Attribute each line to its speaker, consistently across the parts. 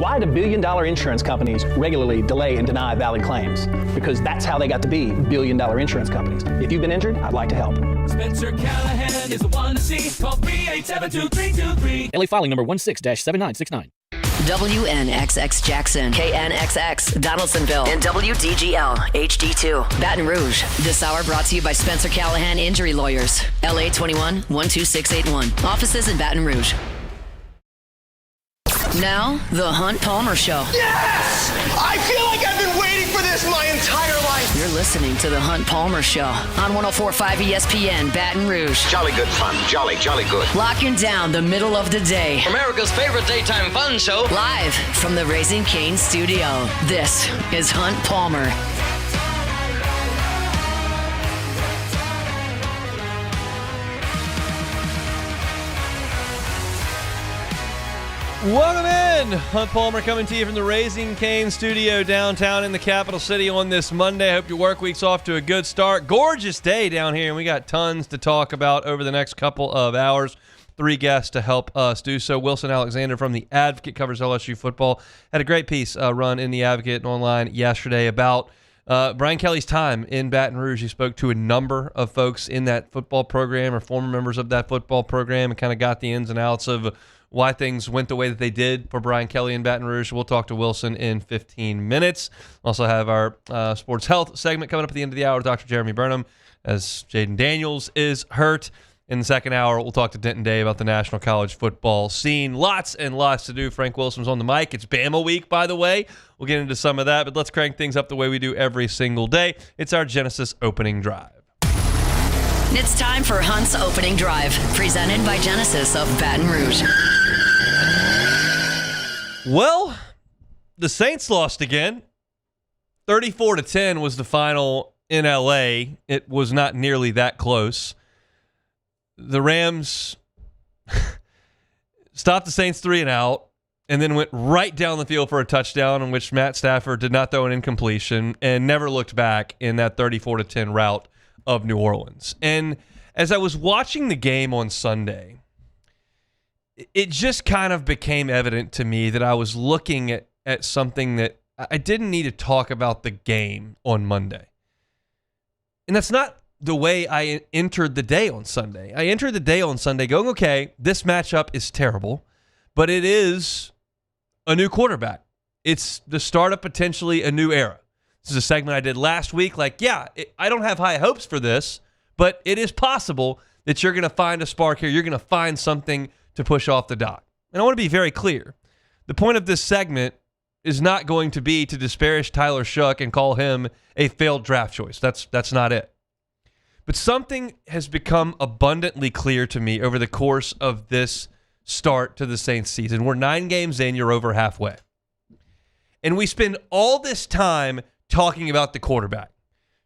Speaker 1: Why do billion-dollar insurance companies regularly delay and deny valid claims? Because that's how they got to be billion-dollar insurance companies. If you've been injured, I'd like to help.
Speaker 2: Spencer Callahan is the one to see. Call 387-2323.
Speaker 3: LA filing number 16-7969.
Speaker 4: WNXX Jackson, KNXX Donaldsonville, and WDGL HD2 Baton Rouge. This hour brought to you by Spencer Callahan Injury Lawyers. LA 21 12681. Offices in Baton Rouge. Now, the Hunt Palmer Show.
Speaker 5: Yes! I feel like I've been waiting for this my entire life.
Speaker 4: You're listening to the Hunt Palmer Show on 104.5 ESPN Baton Rouge.
Speaker 5: Jolly good fun. Jolly good.
Speaker 4: Locking down the middle of the day.
Speaker 6: America's favorite daytime fun show.
Speaker 4: Live from the Raising Cane studio. This is Hunt Palmer.
Speaker 7: Welcome in. Hunt Palmer coming to you from the Raising Cane studio downtown in the capital city on this Monday. I hope your work week's off to a good start. Gorgeous day down here, and we got tons to talk about over the next couple of hours. 3 guests to help us do so. Wilson Alexander from The Advocate covers LSU football. Had a great piece run in The Advocate and online yesterday about Brian Kelly's time in Baton Rouge. He spoke to a number of folks in that football program or former members of that football program and kind of got the ins and outs of why things went the way that they did for Brian Kelly in Baton Rouge. We'll talk to Wilson in 15 minutes. Also have our sports health segment coming up at the end of the hour with Dr. Jeremy Burnham as Jaden Daniels is hurt. In the second hour, we'll talk to Denton Day about the National College Football scene. Lots and lots to do. Frank Wilson's on the mic. It's Bama week, by the way. We'll get into some of that, but let's crank things up the way we do every single day. It's our Genesis opening drive.
Speaker 4: It's time for Hunt's Opening Drive, presented by Genesis of Baton Rouge.
Speaker 7: Well, the Saints lost again. 34-10 was the final in LA. It was not nearly that close. The Rams stopped the Saints 3 and out and then went right down the field for a touchdown in which Matt Stafford did not throw an incompletion and never looked back in that 34-10 rout of New Orleans. And as I was watching the game on Sunday, it just kind of became evident to me that I was looking at something that I didn't need to talk about the game on Monday. And that's not the way I entered the day on Sunday. I entered the day on Sunday going, okay, this matchup is terrible, but it is a new quarterback. It's the start of potentially a new era. This is a segment I did last week. I don't have high hopes for this, but it is possible that you're going to find a spark here. You're going to find something to push off the dock. And I want to be very clear. The point of this segment is not going to be to disparage Tyler Shuck and call him a failed draft choice. That's not it. But something has become abundantly clear to me over the course of this start to the Saints season. We're 9 games in, you're over halfway. And we spend all this time talking about the quarterback.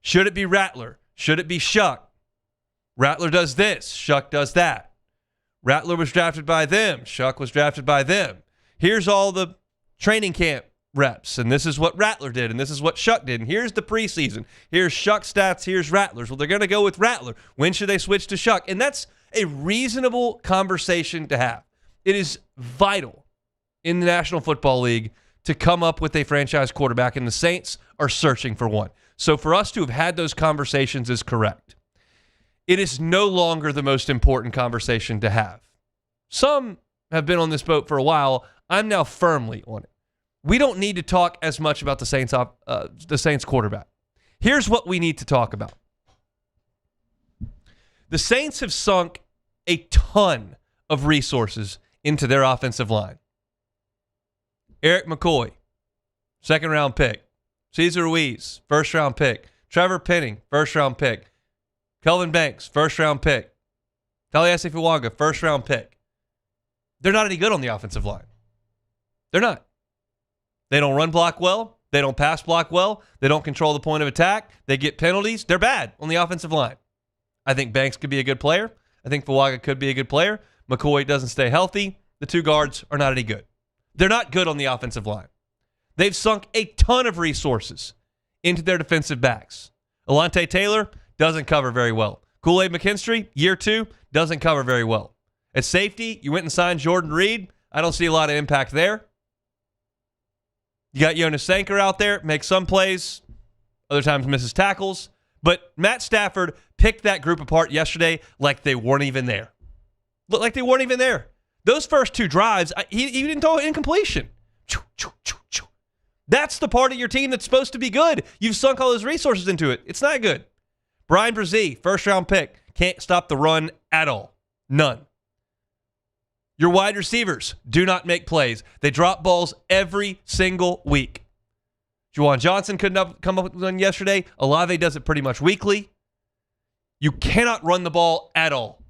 Speaker 7: Should it be Rattler? Should it be Shuck? Rattler does this, Shuck does that. Rattler was drafted by them, Shuck was drafted by them. Here's all the training camp reps, and this is what Rattler did, and this is what Shuck did, and here's the preseason. Here's Shuck's stats, here's Rattler's. Well, they're going to go with Rattler. When should they switch to Shuck? And that's a reasonable conversation to have. It is vital in the National Football League to come up with a franchise quarterback, and the Saints are searching for one. So for us to have had those conversations is correct. It is no longer the most important conversation to have. Some have been on this boat for a while. I'm now firmly on it. We don't need to talk as much about the Saints quarterback. Here's what we need to talk about. The Saints have sunk a ton of resources into their offensive line. Eric McCoy, second-round pick. Cesar Ruiz, first-round pick. Trevor Penning, first-round pick. Kelvin Banks, first-round pick. Talaiasi Fuaga, first-round pick. They're not any good on the offensive line. They're not. They don't run block well. They don't pass block well. They don't control the point of attack. They get penalties. They're bad on the offensive line. I think Banks could be a good player. I think Fuaga could be a good player. McCoy doesn't stay healthy. The 2 guards are not any good. They're not good on the offensive line. They've sunk a ton of resources into their defensive backs. Alontae Taylor doesn't cover very well. Kool-Aid McKinstry, year 2, doesn't cover very well. At safety, you went and signed Jordan Reed. I don't see a lot of impact there. You got Jonas Sanker out there, makes some plays, other times misses tackles. But Matt Stafford picked that group apart yesterday like they weren't even there. Like they weren't even there. Those first two drives, he didn't throw an incompletion. That's the part of your team that's supposed to be good. You've sunk all those resources into it. It's not good. Brian Brzee, first-round pick, can't stop the run at all. None. Your wide receivers do not make plays. They drop balls every single week. Juwan Johnson couldn't come up with one yesterday. Olave does it pretty much weekly. You cannot run the ball at all.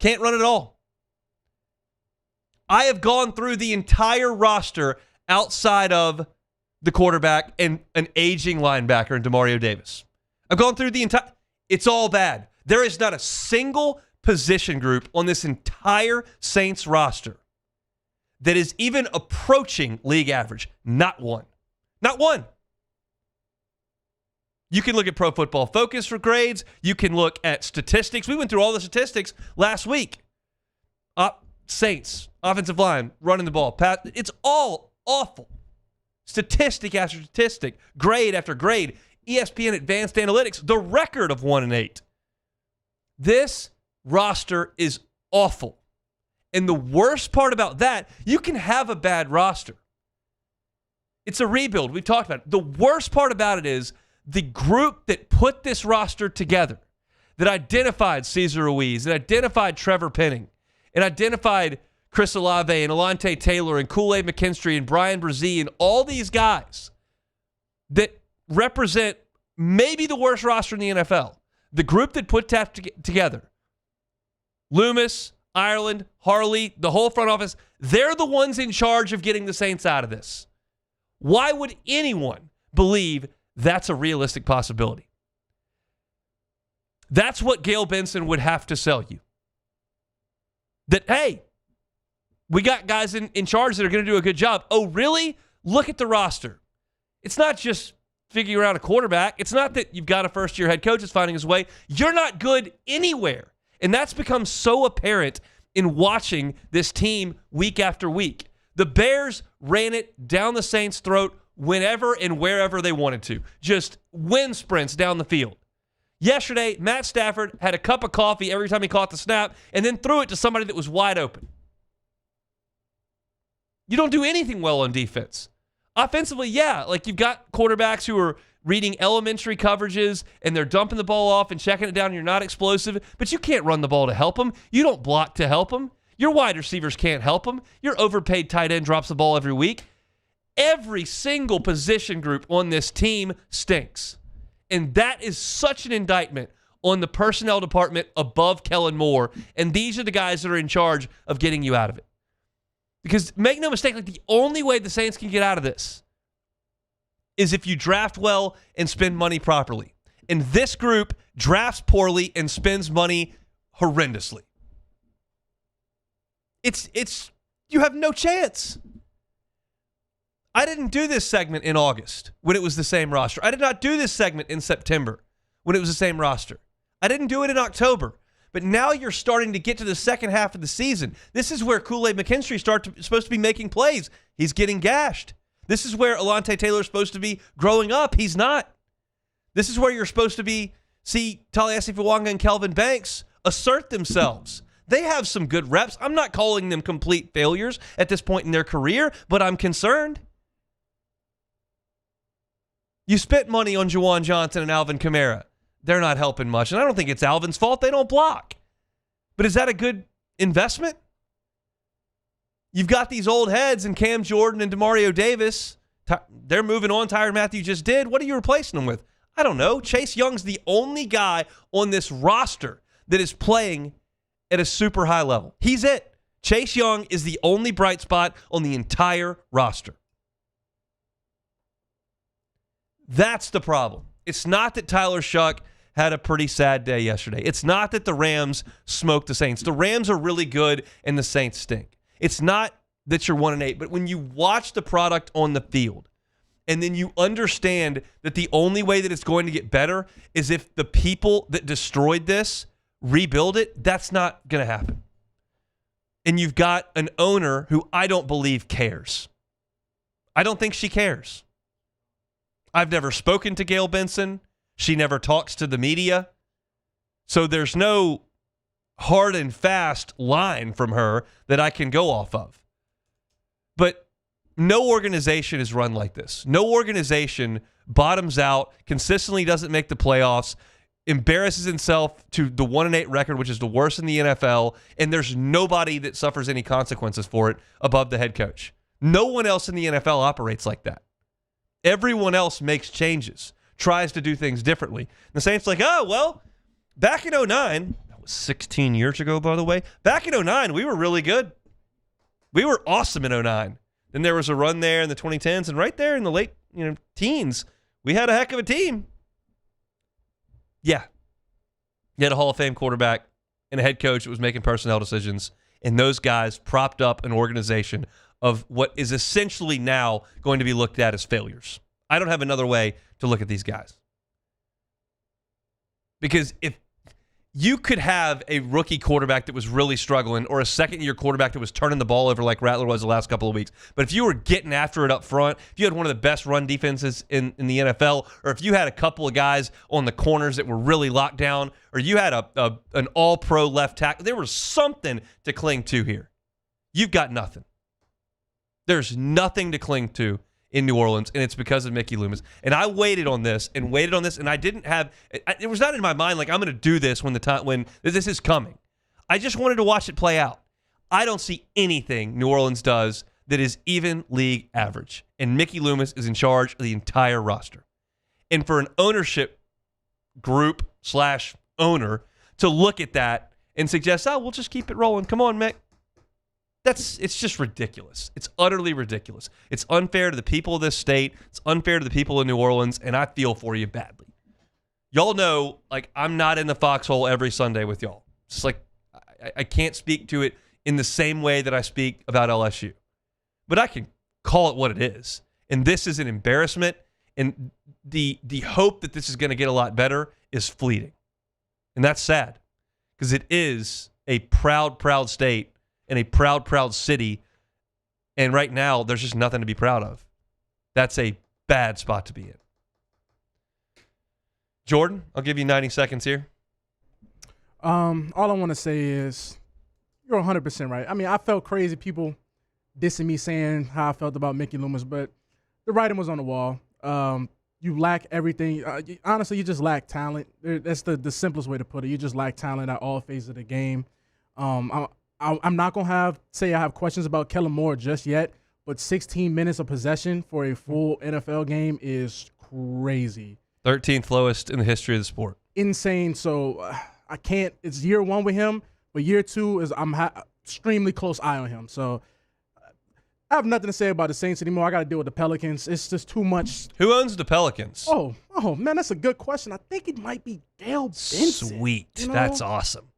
Speaker 7: Can't run it at all. I have gone through the entire roster outside of the quarterback and an aging linebacker in Demario Davis. I've gone through the entire... It's all bad. There is not a single position group on this entire Saints roster that is even approaching league average. Not one. Not one. You can look at Pro Football Focus for grades. You can look at statistics. We went through all the statistics last week. Saints, offensive line, running the ball. It's all awful. Statistic after statistic, grade after grade. ESPN Advanced Analytics, the record of 1-8. This roster is awful. And the worst part about that, you can have a bad roster. It's a rebuild. We've talked about it. The worst part about it is the group that put this roster together, that identified Cesar Ruiz, that identified Trevor Penning, and identified Chris Olave and Alante Taylor and Kool-Aid McKinstry and Brian Brzee and all these guys that represent maybe the worst roster in the NFL. The group that put that together, Loomis, Ireland, Harley, the whole front office, they're the ones in charge of getting the Saints out of this. Why would anyone believe that's a realistic possibility? That's what Gail Benson would have to sell you. That, hey, we got guys in charge that are going to do a good job. Oh, really? Look at the roster. It's not just figuring out a quarterback. It's not that you've got a first-year head coach that's finding his way. You're not good anywhere. And that's become so apparent in watching this team week after week. The Bears ran it down the Saints' throat whenever and wherever they wanted to. Just wind sprints down the field. Yesterday, Matt Stafford had a cup of coffee every time he caught the snap and then threw it to somebody that was wide open. You don't do anything well on defense. Offensively, yeah, like you've got quarterbacks who are reading elementary coverages and they're dumping the ball off and checking it down and you're not explosive, but you can't run the ball to help them. You don't block to help them. Your wide receivers can't help them. Your overpaid tight end drops the ball every week. Every single position group on this team stinks. And that is such an indictment on the personnel department above Kellen Moore. And these are the guys that are in charge of getting you out of it. Because make no mistake, like the only way the Saints can get out of this is if you draft well and spend money properly. And this group drafts poorly and spends money horrendously. You have no chance. I didn't do this segment in August when it was the same roster. I did not do this segment in September when it was the same roster. I didn't do it in October. But now you're starting to get to the second half of the season. This is where Kool-Aid McKinstry supposed to be making plays. He's getting gashed. This is where Alante Taylor is supposed to be growing up. He's not. This is where you're supposed to see Taliesin Fuanga and Kelvin Banks assert themselves. They have some good reps. I'm not calling them complete failures at this point in their career, but I'm concerned. You spent money on Juwan Johnson and Alvin Kamara. They're not helping much. And I don't think it's Alvin's fault. They don't block. But is that a good investment? You've got these old heads in Cam Jordan and Demario Davis. They're moving on. Tyrann Mathieu just did. What are you replacing them with? I don't know. Chase Young's the only guy on this roster that is playing at a super high level. He's it. Chase Young is the only bright spot on the entire roster. That's the problem. It's not that Tyler Shuck had a pretty sad day yesterday. It's not that the Rams smoked the Saints. The Rams are really good and the Saints stink. It's not that you're 1-8, but when you watch the product on the field and then you understand that the only way that it's going to get better is if the people that destroyed this rebuild it, that's not going to happen. And you've got an owner who I don't believe cares. I don't think she cares. I've never spoken to Gail Benson. She never talks to the media. So there's no hard and fast line from her that I can go off of. But no organization is run like this. No organization bottoms out, consistently doesn't make the playoffs, embarrasses himself to the 1-8 record, which is the worst in the NFL, and there's nobody that suffers any consequences for it above the head coach. No one else in the NFL operates like that. Everyone else makes changes, tries to do things differently. And the Saints like, oh, well, back in 2009, that was 16 years ago, by the way, back in 2009, we were really good. We were awesome in 2009. Then there was a run there in the 2010s, and right there in the late teens, we had a heck of a team. Yeah. You had a Hall of Fame quarterback and a head coach that was making personnel decisions, and those guys propped up an organization of what is essentially now going to be looked at as failures. I don't have another way to look at these guys. Because if you could have a rookie quarterback that was really struggling or a second-year quarterback that was turning the ball over like Rattler was the last couple of weeks, but if you were getting after it up front, if you had one of the best run defenses in the NFL, or if you had a couple of guys on the corners that were really locked down, or you had an all-pro left tackle, there was something to cling to here. You've got nothing. There's nothing to cling to in New Orleans, and it's because of Mickey Loomis. And I waited on this, and I didn't have it was not in my mind like I'm going to do this when this is coming. I just wanted to watch it play out. I don't see anything New Orleans does that is even league average, and Mickey Loomis is in charge of the entire roster. And for an ownership group / owner to look at that and suggest, oh, we'll just keep it rolling. Come on, Mick. It's just ridiculous. It's utterly ridiculous. It's unfair to the people of this state. It's unfair to the people of New Orleans, and I feel for you badly. Y'all know, like, I'm not in the foxhole every Sunday with y'all. It's like I can't speak to it in the same way that I speak about LSU. But I can call it what it is. And this is an embarrassment, and the hope that this is going to get a lot better is fleeting. And that's sad, because it is a proud, proud state in a proud, proud city, and right now there's just nothing to be proud of. That's a bad spot to be in. Jordan, I'll give you 90 seconds here.
Speaker 8: All I want to say is you're 100% right. I mean, I felt crazy people dissing me saying how I felt about Mickey Loomis, but the writing was on the wall. You lack everything. Honestly, you just lack talent. That's the simplest way to put it. You just lack talent at all phases of the game. I'm not going to say I have questions about Kellen Moore just yet, but 16 minutes of possession for a full NFL game is crazy.
Speaker 7: 13th lowest in the history of the sport.
Speaker 8: Insane. So I can't – it's year one with him, but year two is I'm extremely close eye on him. So I have nothing to say about the Saints anymore. I got to deal with the Pelicans. It's just too much.
Speaker 7: Who owns the Pelicans?
Speaker 8: Oh, man, that's a good question. I think it might be Gail Benson.
Speaker 7: Sweet. That's awesome.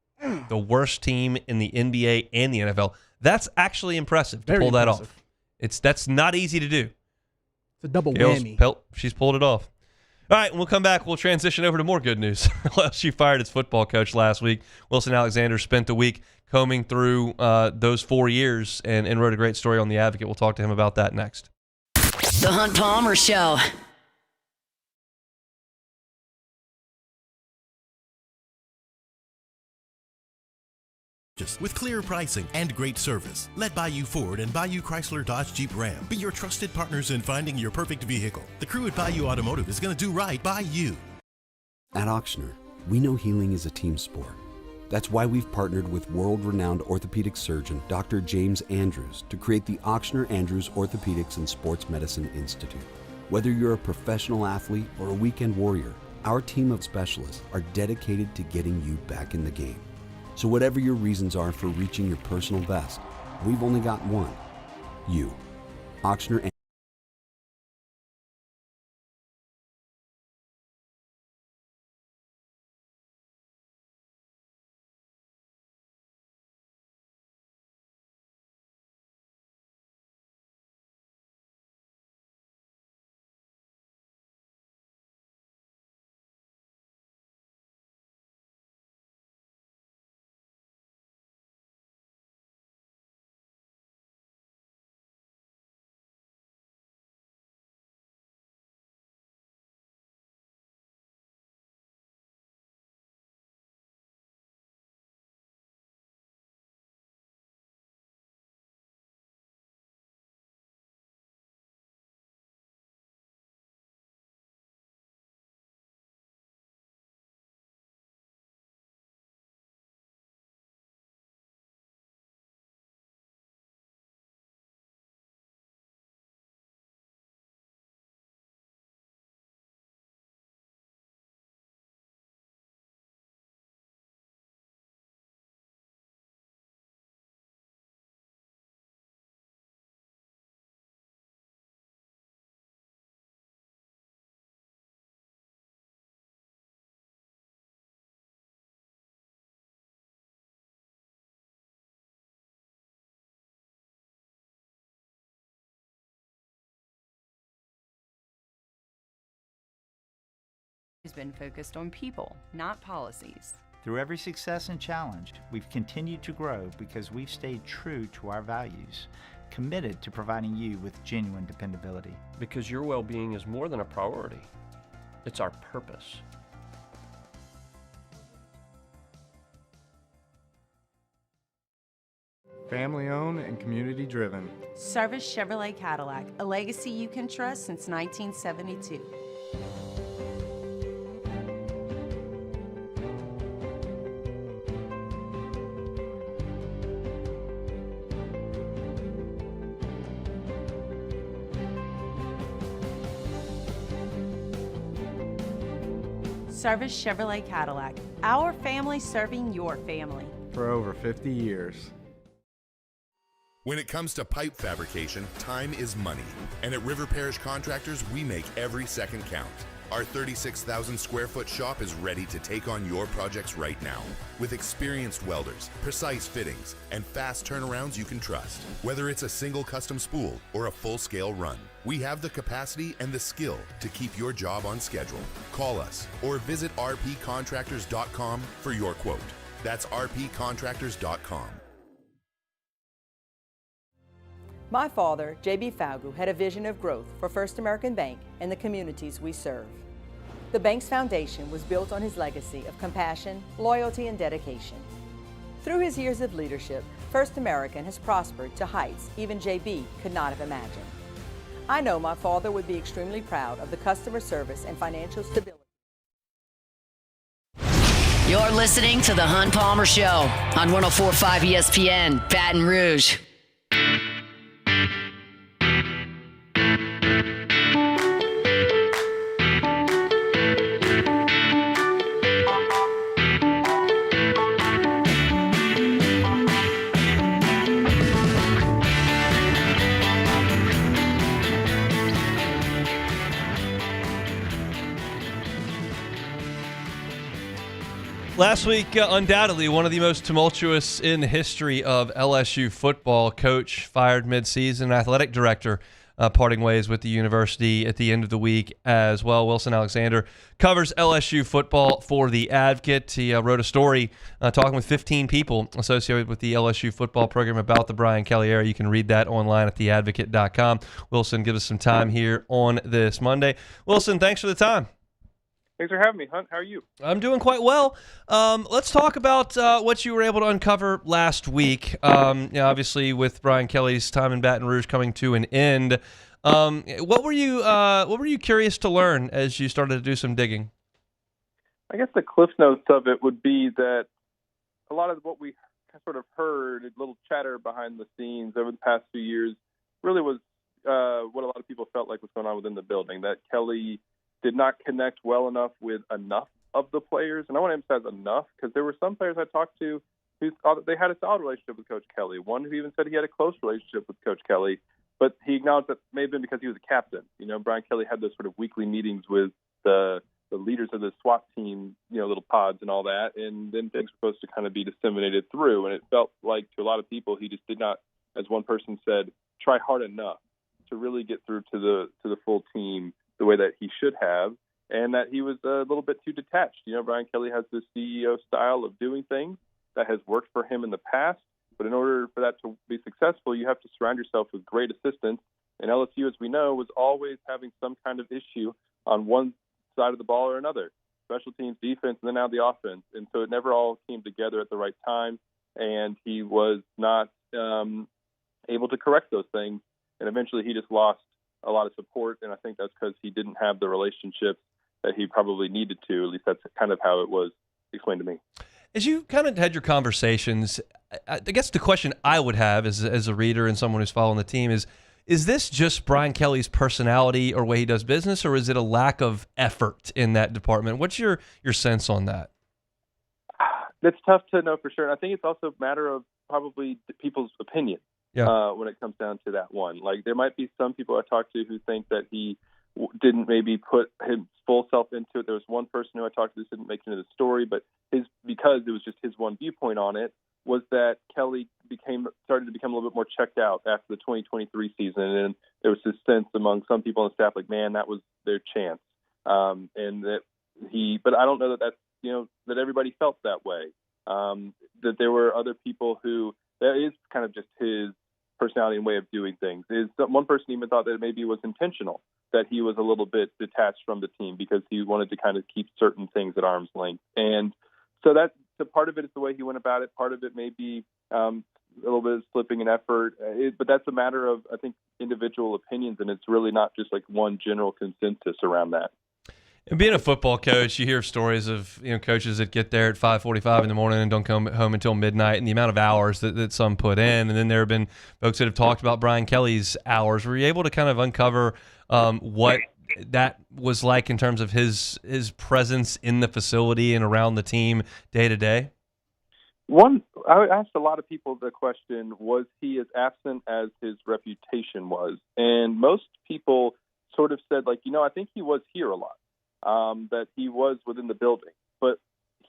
Speaker 7: The worst team in the NBA and the NFL. That's actually impressive to pull that off. That's not easy to do.
Speaker 8: It's a double whammy.
Speaker 7: She's pulled it off. All right, when we'll come back, we'll transition over to more good news. LSU fired its football coach last week. Wilson Alexander spent the week combing through those 4 years and wrote a great story on The Advocate. We'll talk to him about that next.
Speaker 4: The Hunt Palmer Show.
Speaker 9: With clear pricing and great service, let Bayou Ford and Bayou Chrysler Dodge Jeep Ram be your trusted partners in finding your perfect vehicle. The crew at Bayou Automotive is going to do right by you.
Speaker 10: At Ochsner, we know healing is a team sport. That's why we've partnered with world-renowned orthopedic surgeon Dr. James Andrews to create the Ochsner Andrews Orthopedics and Sports Medicine Institute. Whether you're a professional athlete or a weekend warrior, our team of specialists are dedicated to getting you back in the game. So whatever your reasons are for reaching your personal best, we've only got one: you. Ochsner
Speaker 11: has been focused on people, not policies.
Speaker 12: Through every success and challenge, we've continued to grow because we've stayed true to our values, committed to providing you with genuine dependability.
Speaker 13: Because your well-being is more than a priority. It's our purpose.
Speaker 14: Family owned and community driven.
Speaker 15: Service Chevrolet Cadillac, a legacy you can trust since 1972. Service Chevrolet Cadillac, our family serving your family.
Speaker 14: For over 50 years.
Speaker 16: When it comes to pipe fabrication, time is money. And at River Parish Contractors, we make every second count. Our 36,000 square foot shop is ready to take on your projects right now. With experienced welders, precise fittings, and fast turnarounds you can trust. Whether it's a single custom spool or a full-scale run, we have the capacity and the skill to keep your job on schedule. Call us or visit rpcontractors.com for your quote. That's rpcontractors.com.
Speaker 17: My father, J.B. Falgu, had a vision of growth for First American Bank and the communities we serve. The bank's foundation was built on his legacy of compassion, loyalty, and dedication. Through his years of leadership, First American has prospered to heights even J.B. could not have imagined. I know my father would be extremely proud of the customer service and financial stability.
Speaker 4: You're listening to The Hunt Palmer Show on 104.5 ESPN, Baton Rouge.
Speaker 7: Last week, undoubtedly, one of the most tumultuous in the history of LSU football. Coach fired midseason, athletic director parting ways with the university at the end of the week as well. Wilson Alexander covers LSU football for The Advocate. He wrote a story talking with 15 people associated with the LSU football program about the Brian Kelly era. You can read that online at theadvocate.com. Wilson, give us some time here on this Monday. Wilson, thanks for the time.
Speaker 18: Thanks for having me, Hunt. How are you?
Speaker 7: I'm doing quite well. Let's talk about what you were able to uncover last week. Obviously, with Brian Kelly's time in Baton Rouge coming to an end, what were you curious to learn as you started to do some digging?
Speaker 18: I guess the cliff notes of it would be that a lot of what we sort of heard, a little chatter behind the scenes over the past few years, really was what a lot of people felt like was going on within the building. That Kelly did not connect well enough with enough of the players. And I want to emphasize enough because there were some players I talked to who thought that they had a solid relationship with Coach Kelly. One who even said he had a close relationship with Coach Kelly, but he acknowledged that may have been because he was a captain. You know, Brian Kelly had those sort of weekly meetings with the leaders of the SWAT team, you know, little pods and all that. And then things were supposed to kind of be disseminated through. And it felt like to a lot of people, he just did not, as one person said, try hard enough to really get through to the full team the way that he should have, and that he was a little bit too detached. You know, Brian Kelly has this CEO style of doing things that has worked for him in the past, but in order for that to be successful, you have to surround yourself with great assistants. And LSU, as we know, was always having some kind of issue on one side of the ball or another, special teams, defense, and then now the offense. And so it never all came together at the right time, and he was not able to correct those things. And eventually he just lost a lot of support, and I think that's because he didn't have the relationships that he probably needed to. At least that's kind of how it was explained to me.
Speaker 7: As you kind of had your conversations, I guess the question I would have as a reader and someone who's following the team is this just Brian Kelly's personality or way he does business, or is it a lack of effort in that department? What's your sense on that?
Speaker 18: That's tough to know for sure. And I think it's also a matter of probably people's opinion.
Speaker 7: Yeah.
Speaker 18: When it comes down to that one. Like, there might be some people I talked to who think that he didn't maybe put his full self into it. There was one person who I talked to who didn't make it into the story, but because it was just his one viewpoint on it, was that Kelly started to become a little bit more checked out after the 2023 season. And there was this sense among some people on the staff, like, man, that was their chance. And that But I don't know that that's, that everybody felt that way. That there were other people who, that is kind of just his personality and way of doing things. One person even thought that maybe it was intentional, that he was a little bit detached from the team because he wanted to kind of keep certain things at arm's length. And so part of it is the way he went about it. Part of it may be a little bit of slipping in effort, but that's a matter of, I think, individual opinions, and it's really not just like one general consensus around that.
Speaker 7: And being a football coach, you hear stories of coaches that get there at 5:45 in the morning and don't come home until midnight, and the amount of hours that some put in. And then there have been folks that have talked about Brian Kelly's hours. Were you able to kind of uncover what that was like in terms of his presence in the facility and around the team day to day?
Speaker 18: I asked a lot of people the question, was he as absent as his reputation was? And most people sort of said, like, I think he was here a lot. That he was within the building, but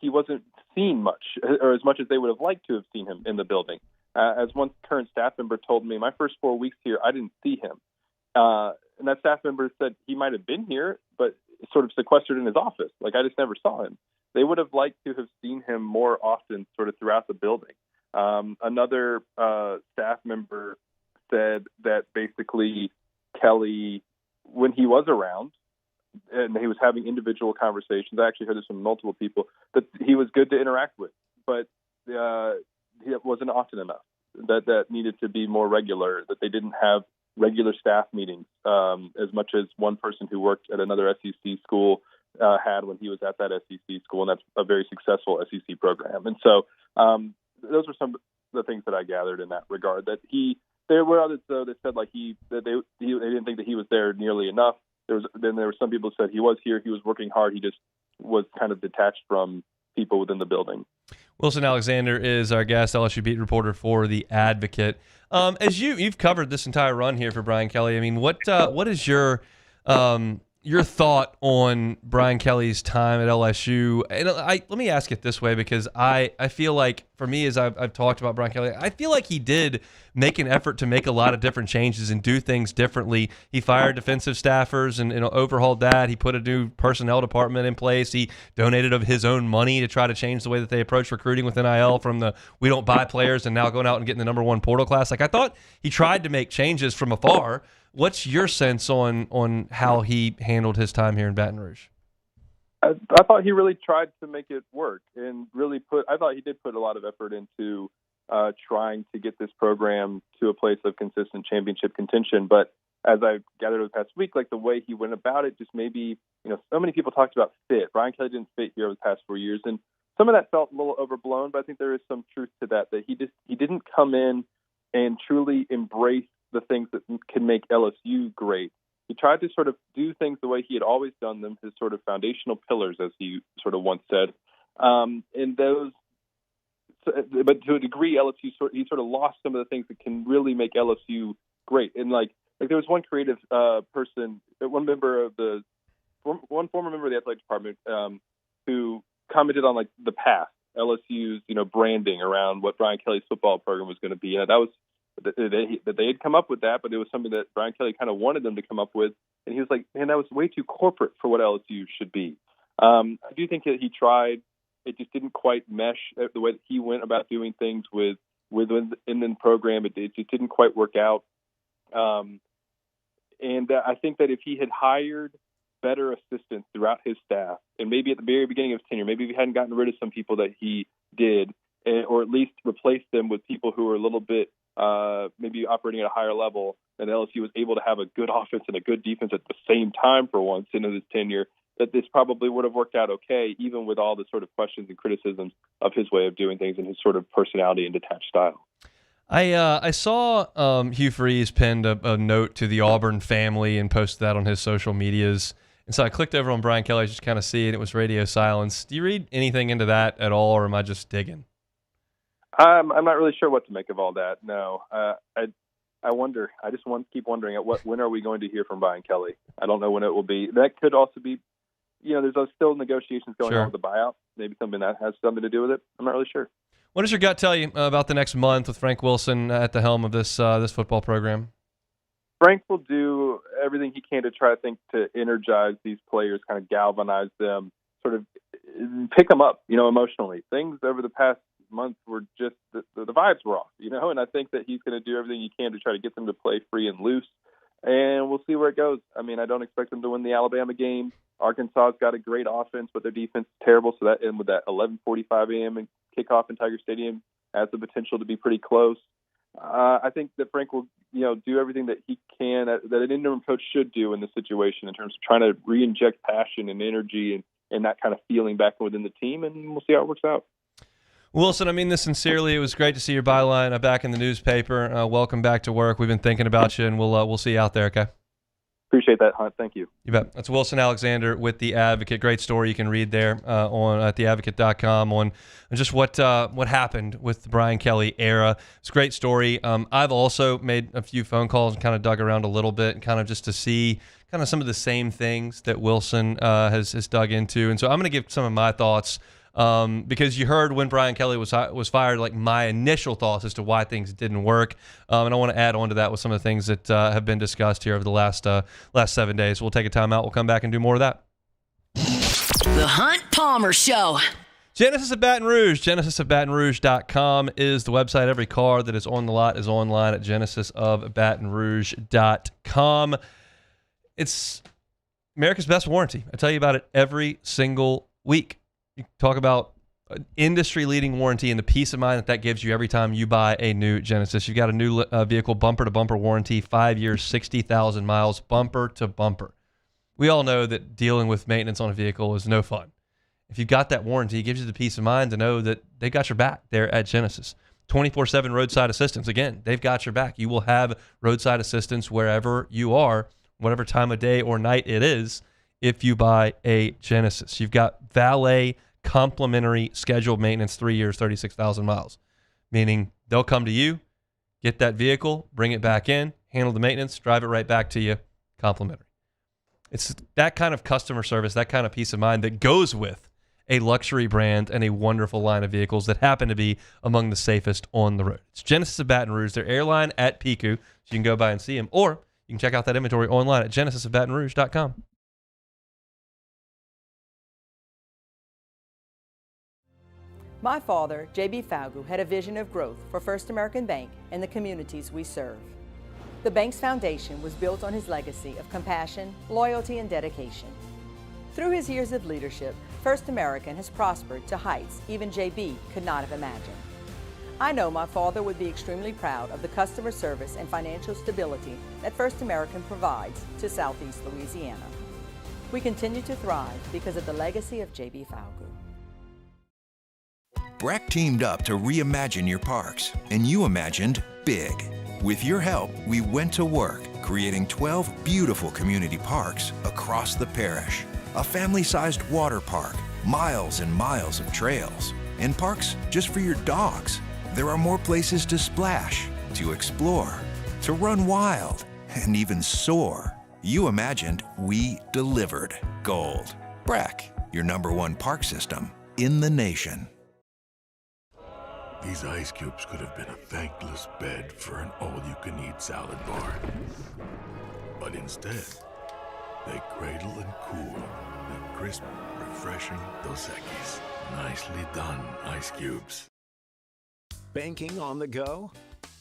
Speaker 18: he wasn't seen much, or as much as they would have liked to have seen him in the building. As one current staff member told me, my first 4 weeks here, I didn't see him. And that staff member said he might have been here, but sort of sequestered in his office. Like, I just never saw him. They would have liked to have seen him more often sort of throughout the building. Another staff member said that basically Kelly, when he was around, and he was having individual conversations, I actually heard this from multiple people, that he was good to interact with, but it wasn't often enough. That needed to be more regular, that they didn't have regular staff meetings as much as one person who worked at another SEC school had when he was at that SEC school, and that's a very successful SEC program. And so those were some of the things that I gathered in that regard. That there were others though that said they didn't think that he was there nearly enough. Then there were some people who said he was here, he was working hard, he just was kind of detached from people within the building.
Speaker 7: Wilson Alexander is our guest, LSU beat reporter for The Advocate. As you've covered this entire run here for Brian Kelly, I mean, what is your thought on Brian Kelly's time at LSU? And let me ask it this way, because I feel like, for me, as I've talked about Brian Kelly, I feel like he did make an effort to make a lot of different changes and do things differently. He fired defensive staffers and overhauled that. He put a new personnel department in place. He donated of his own money to try to change the way that they approach recruiting with NIL from the we don't buy players and now going out and getting the number one portal class. Like, I thought he tried to make changes from afar. What's your sense on how he handled his time here in Baton Rouge?
Speaker 18: I thought he really tried to make it work, and I thought he did put a lot of effort into trying to get this program to a place of consistent championship contention. But as I've gathered over the past week, like the way he went about it, just maybe, so many people talked about fit. Brian Kelly didn't fit here over the past 4 years, and some of that felt a little overblown, but I think there is some truth to that he didn't come in and truly embrace the things that can make LSU great. He tried to sort of do things the way he had always done them, his sort of foundational pillars, as he sort of once said. And those, but to a degree, LSU he sort of lost some of the things that can really make LSU great. And like there was one creative person, one former member of the athletic department who commented on like the past, LSU's branding around what Brian Kelly's football program was going to be, and that was. That they had come up with that, but it was something that Brian Kelly kind of wanted them to come up with, and he was like, man, that was way too corporate for what LSU should be. I do think that he tried. It just didn't quite mesh the way that he went about doing things within the program. It just didn't quite work out. And I think that if he had hired better assistants throughout his staff, and maybe at the very beginning of his tenure, maybe if he hadn't gotten rid of some people that he did, or at least replaced them with people who were a little bit maybe operating at a higher level, and LSU was able to have a good offense and a good defense at the same time for once in his tenure, that this probably would have worked out okay, even with all the sort of questions and criticisms of his way of doing things and his sort of personality and detached style.
Speaker 7: I saw Hugh Freeze penned a note to the Auburn family and posted that on his social medias. And so I clicked over on Brian Kelly just kind of see it. It was radio silence. Do you read anything into that at all, or am I just digging?
Speaker 18: I'm not really sure what to make of all that. No, I wonder. I just keep wondering when are we going to hear from Brian Kelly? I don't know when it will be. That could also be, there's still negotiations going on with the buyout. Maybe something that has something to do with it. I'm not really sure.
Speaker 7: What does your gut tell you about the next month with Frank Wilson at the helm of this football program?
Speaker 18: Frank will do everything he can to try to energize these players, kind of galvanize them, sort of pick them up, emotionally. Things over the past month were just the vibes were off, and I think that he's going to do everything he can to try to get them to play free and loose, and we'll see where it goes. I mean, I don't expect them to win the Alabama game. Arkansas's got a great offense, but their defense is terrible, so that and with that 11:45 a.m. and kickoff in Tiger Stadium has the potential to be pretty close. I think that Frank will, do everything that he can, that an interim coach should do in this situation in terms of trying to re-inject passion and energy and that kind of feeling back within the team, and we'll see how it works out.
Speaker 7: Wilson, I mean this sincerely. It was great to see your byline back in the newspaper. Welcome back to work. We've been thinking about you, and we'll see you out there, okay?
Speaker 18: Appreciate that, Hunt. Thank you.
Speaker 7: You bet. That's Wilson Alexander with The Advocate. Great story you can read there at theadvocate.com on just what happened with the Brian Kelly era. It's a great story. I've also made a few phone calls and kind of dug around a little bit and kind of just to see kind of some of the same things that Wilson has dug into. And so I'm going to give some of my thoughts because you heard when Brian Kelly was fired, like my initial thoughts as to why things didn't work. And I want to add on to that with some of the things that have been discussed here over the last 7 days. We'll take a time out. We'll come back and do more of that.
Speaker 4: The Hunt Palmer Show.
Speaker 7: Genesis of Baton Rouge. GenesisofBatonRouge.com is the website. Every car that is on the lot is online at GenesisofBatonRouge.com. It's America's best warranty. I tell you about it every single week. You talk about industry-leading warranty and the peace of mind that gives you every time you buy a new Genesis. You've got a new vehicle bumper-to-bumper warranty, 5 years, 60,000 miles, bumper-to-bumper. We all know that dealing with maintenance on a vehicle is no fun. If you've got that warranty, it gives you the peace of mind to know that they got your back there at Genesis. 24/7 roadside assistance. Again, they've got your back. You will have roadside assistance wherever you are, whatever time of day or night it is, if you buy a Genesis. You've got valet complimentary scheduled maintenance, 3 years, 36,000 miles, meaning they'll come to you, get that vehicle, bring it back in, handle the maintenance, drive it right back to you, complimentary. It's that kind of customer service, that kind of peace of mind that goes with a luxury brand and a wonderful line of vehicles that happen to be among the safest on the road. It's Genesis of Baton Rouge, their airline at Piku, so you can go by and see them, or you can check out that inventory online at GenesisofBatonRouge.com.
Speaker 17: My father, J.B. Falgu, had a vision of growth for First American Bank and the communities we serve. The bank's foundation was built on his legacy of compassion, loyalty, and dedication. Through his years of leadership, First American has prospered to heights even J.B. could not have imagined. I know my father would be extremely proud of the customer service and financial stability that First American provides to Southeast Louisiana. We continue to thrive because of the legacy of J.B. Falgu.
Speaker 19: BRAC teamed up to reimagine your parks, and you imagined big. With your help, we went to work, creating 12 beautiful community parks across the parish. A family-sized water park, miles and miles of trails, and parks just for your dogs. There are more places to splash, to explore, to run wild, and even soar. You imagined, we delivered. Gold. BRAC, your #1 park system in the nation.
Speaker 20: These ice cubes could have been a thankless bed for an all-you-can-eat salad bar. But instead, they cradle and cool the crisp, refreshing Dos Equis. Nicely done, ice cubes.
Speaker 21: Banking on the go?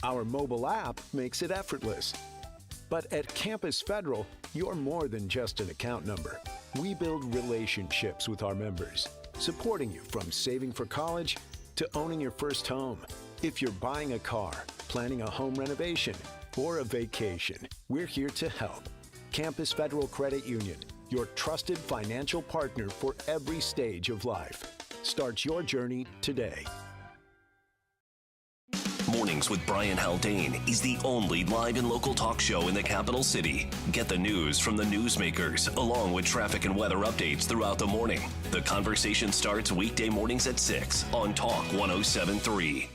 Speaker 21: Our mobile app makes it effortless. But at Campus Federal, you're more than just an account number. We build relationships with our members, supporting you from saving for college to owning your first home. If you're buying a car, planning a home renovation, or a vacation, we're here to help. Campus Federal Credit Union, your trusted financial partner for every stage of life. Start your journey today.
Speaker 22: Mornings with Brian Haldane is the only live and local talk show in the capital city. Get the news from the newsmakers, along with traffic and weather updates throughout the morning. The conversation starts weekday mornings at 6 on Talk 107.3.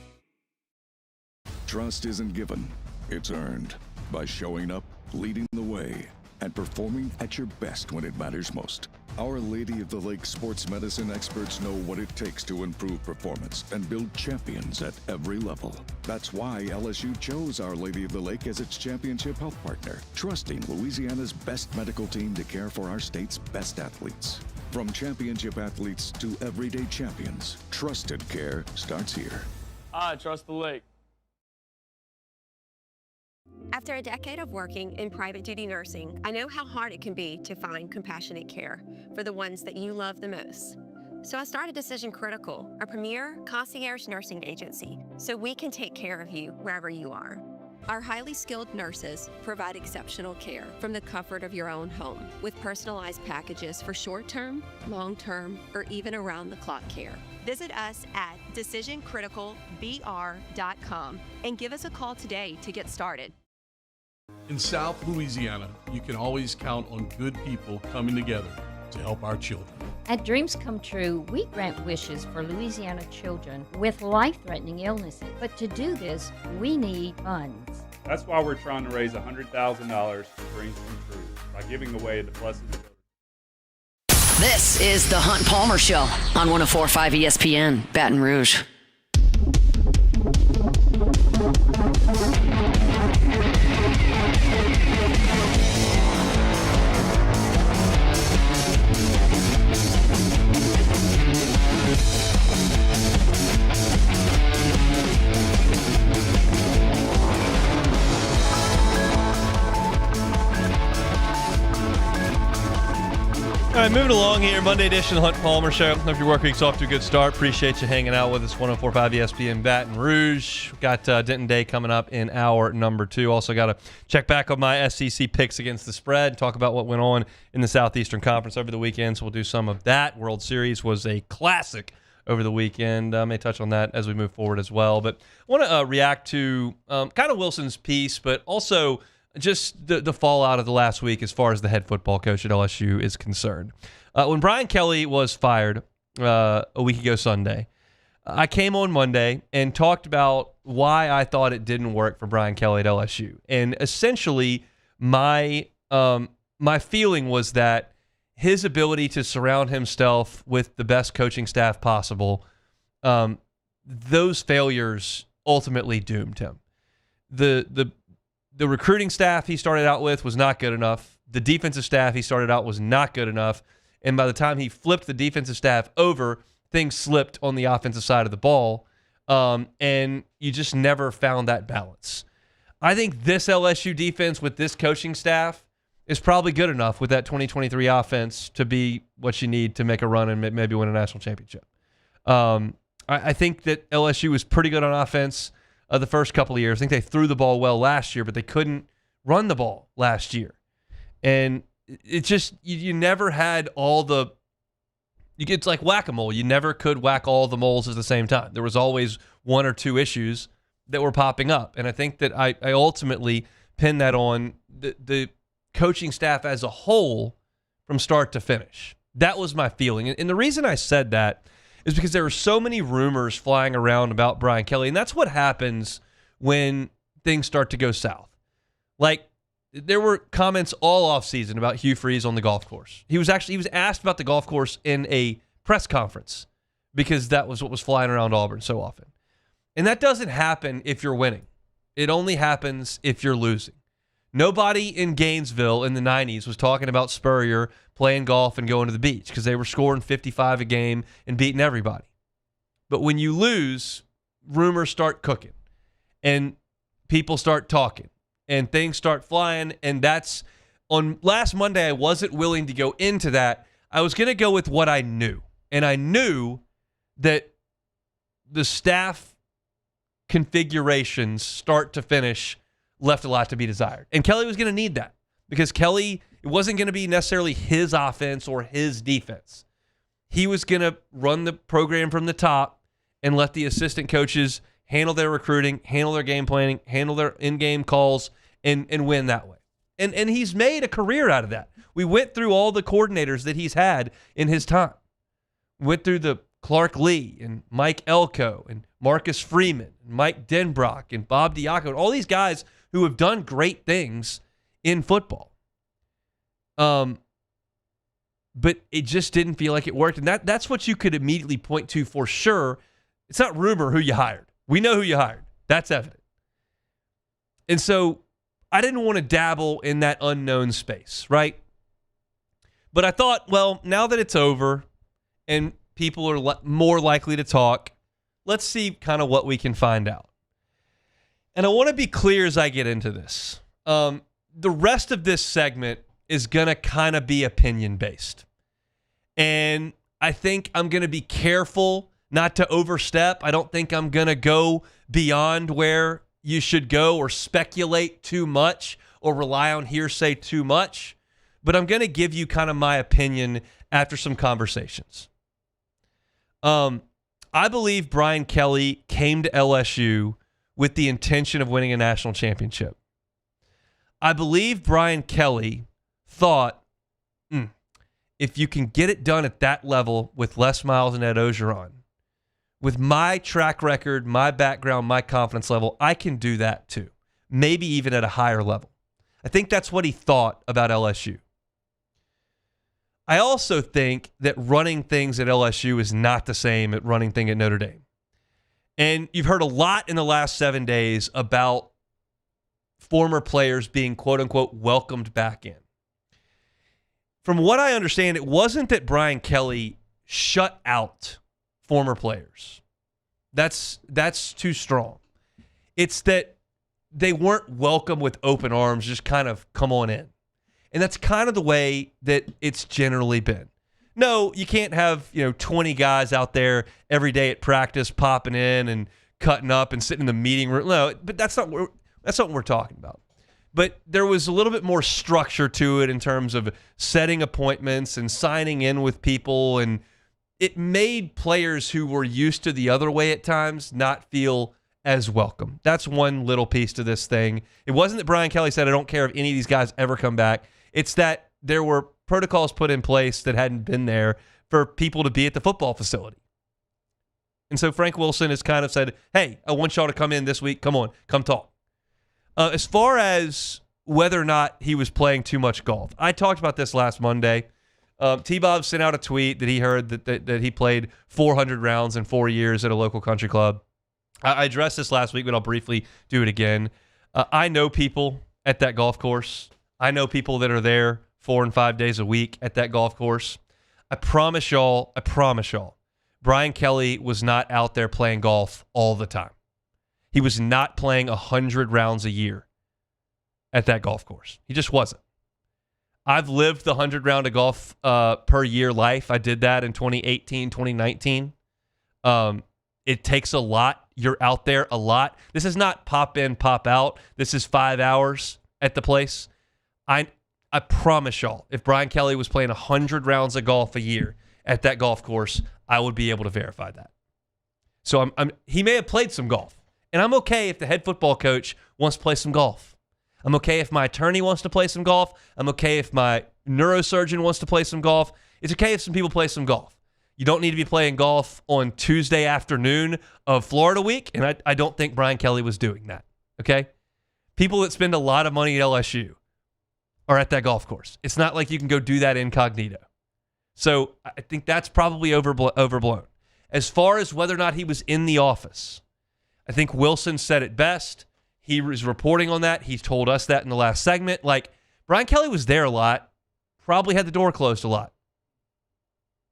Speaker 23: Trust isn't given, it's earned by showing up, leading the way, and performing at your best when it matters most. Our Lady of the Lake sports medicine experts know what it takes to improve performance and build champions at every level. That's why LSU chose Our Lady of the Lake as its championship health partner, trusting Louisiana's best medical team to care for our state's best athletes. From championship athletes to everyday champions, trusted care starts here.
Speaker 1: I trust the lake.
Speaker 2: After a decade of working in private duty nursing, I know how hard it can be to find compassionate care for the ones that you love the most. So I started Decision Critical, a premier concierge nursing agency, so we can take care of you wherever you are. Our highly skilled nurses provide exceptional care from the comfort of your own home with personalized packages for short-term, long-term, or even around-the-clock care. Visit us at decisioncriticalbr.com and give us a call today to get started.
Speaker 3: In South Louisiana, you can always count on good people coming together to help our children.
Speaker 24: At Dreams Come True, we grant wishes for Louisiana children with life-threatening illnesses. But to do this, we need funds.
Speaker 25: That's why we're trying to raise $100,000 for Dreams Come True by giving away the Blessed.
Speaker 4: This is the Hunt Palmer Show on 104.5 ESPN, Baton Rouge.
Speaker 7: All right, moving along here, Monday edition of the Hunt Palmer Show. Hope your work week's off to a good start. Appreciate you hanging out with us, 104.5 ESPN Baton Rouge. Got Denton Day coming up in hour number 2. Also got to check back on my SEC picks against the spread, talk about what went on in the Southeastern Conference over the weekend. So we'll do some of that. World Series was a classic over the weekend. May touch on that as we move forward as well. But I want to react to kind of Wilson's piece, but also just the fallout of the last week as far as the head football coach at LSU is concerned. When Brian Kelly was fired a week ago Sunday, I came on Monday and talked about why I thought it didn't work for Brian Kelly at LSU. And essentially, my feeling was that his ability to surround himself with the best coaching staff possible, those failures ultimately doomed him. The recruiting staff he started out with was not good enough. The defensive staff he started out was not good enough. And by the time he flipped the defensive staff over, things slipped on the offensive side of the ball. And you just never found that balance. I think this LSU defense with this coaching staff is probably good enough with that 2023 offense to be what you need to make a run and maybe win a national championship. I think that LSU was pretty good on offense the first couple of years. I think they threw the ball well last year, but they couldn't run the ball last year. And it's just, you never had all the, it's like whack-a-mole. You never could whack all the moles at the same time. There was always one or two issues that were popping up. And I think that I ultimately pinned that on the coaching staff as a whole from start to finish. That was my feeling. And the reason I said that is because there were so many rumors flying around about Brian Kelly, and that's what happens when things start to go south. Like, there were comments all offseason about Hugh Freeze on the golf course. He was asked about the golf course in a press conference because that was what was flying around Auburn so often. And that doesn't happen if you're winning. It only happens if you're losing. Nobody in Gainesville in the 90s was talking about Spurrier playing golf and going to the beach because they were scoring 55 a game and beating everybody. But when you lose, rumors start cooking and people start talking and things start flying. And that's on last Monday. I wasn't willing to go into that. I was going to go with what I knew. And I knew that the staff configurations start to finish left a lot to be desired. And Kelly was going to need that because Kelly, it wasn't going to be necessarily his offense or his defense. He was going to run the program from the top and let the assistant coaches handle their recruiting, handle their game planning, handle their in-game calls, and win that way. And he's made a career out of that. We went through all the coordinators that he's had in his time. Went through the Clark Lee and Mike Elko and Marcus Freeman, and Mike Denbrock and Bob Diaco, and all these guys who have done great things in football. But it just didn't feel like it worked. And that's what you could immediately point to for sure. It's not rumor who you hired. We know who you hired. That's evident. And so I didn't want to dabble in that unknown space, right? But I thought, well, now that it's over and people are more likely to talk, let's see kind of what we can find out. And I want to be clear as I get into this. The rest of this segment is going to kind of be opinion-based. And I think I'm going to be careful not to overstep. I don't think I'm going to go beyond where you should go or speculate too much or rely on hearsay too much. But I'm going to give you kind of my opinion after some conversations. I believe Brian Kelly came to LSU with the intention of winning a national championship. I believe Brian Kelly thought, if you can get it done at that level with Les Miles and Ed Ogeron, with my track record, my background, my confidence level, I can do that too. Maybe even at a higher level. I think that's what he thought about LSU. I also think that running things at LSU is not the same as running things at Notre Dame. And you've heard a lot in the last 7 days about former players being, quote unquote, welcomed back in. From what I understand, it wasn't that Brian Kelly shut out former players. That's too strong. It's that they weren't welcome with open arms, just kind of come on in. And that's kind of the way that it's generally been. No, you can't have 20 guys out there every day at practice popping in and cutting up and sitting in the meeting room. No, but that's not what we're talking about. But there was a little bit more structure to it in terms of setting appointments and signing in with people, and it made players who were used to the other way at times not feel as welcome. That's one little piece to this thing. It wasn't that Brian Kelly said, I don't care if any of these guys ever come back. It's that there were protocols put in place that hadn't been there for people to be at the football facility. And so Frank Wilson has kind of said, hey, I want y'all to come in this week. Come on, come talk. As far as whether or not he was playing too much golf, I talked about this last Monday. T-Bob sent out a tweet that he heard that he played 400 rounds in 4 years at a local country club. I addressed this last week, but I'll briefly do it again. I know people at that golf course. I know people that are there 4 and 5 days a week at that golf course. I promise y'all, Brian Kelly was not out there playing golf all the time. He was not playing 100 rounds a year at that golf course. He just wasn't. I've lived the 100 round of golf per year life. I did that in 2018, 2019. It takes a lot. You're out there a lot. This is not pop in, pop out. This is 5 hours at the place. I promise y'all, if Brian Kelly was playing 100 rounds of golf a year at that golf course, I would be able to verify that. So he may have played some golf. And I'm okay if the head football coach wants to play some golf. I'm okay if my attorney wants to play some golf. I'm okay if my neurosurgeon wants to play some golf. It's okay if some people play some golf. You don't need to be playing golf on Tuesday afternoon of Florida week, and I don't think Brian Kelly was doing that, okay? People that spend a lot of money at LSU are at that golf course. It's not like you can go do that incognito. So I think that's probably overblown. As far as whether or not he was in the office, I think Wilson said it best. He was reporting on that. He told us that in the last segment. Like, Brian Kelly was there a lot, probably had the door closed a lot,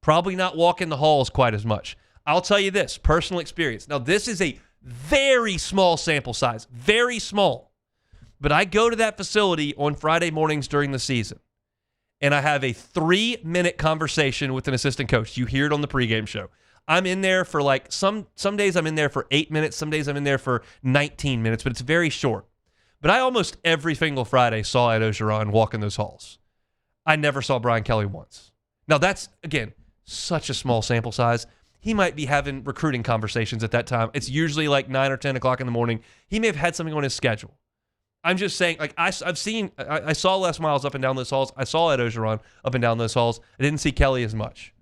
Speaker 7: probably not walking the halls quite as much. I'll tell you this, personal experience. Now, this is a very small sample size, very small. But I go to that facility on Friday mornings during the season, and I have a 3-minute conversation with an assistant coach. You hear it on the pregame show. I'm in there for like, some days I'm in there for 8 minutes, some days I'm in there for 19 minutes, but it's very short. But I almost every single Friday saw Ed Ogeron walking those halls. I never saw Brian Kelly once. Now that's, again, such a small sample size. He might be having recruiting conversations at that time. It's usually like 9 or 10 o'clock in the morning. He may have had something on his schedule. I'm just saying, like, I saw Les Miles up and down those halls. I saw Ed Ogeron up and down those halls. I didn't see Kelly as much.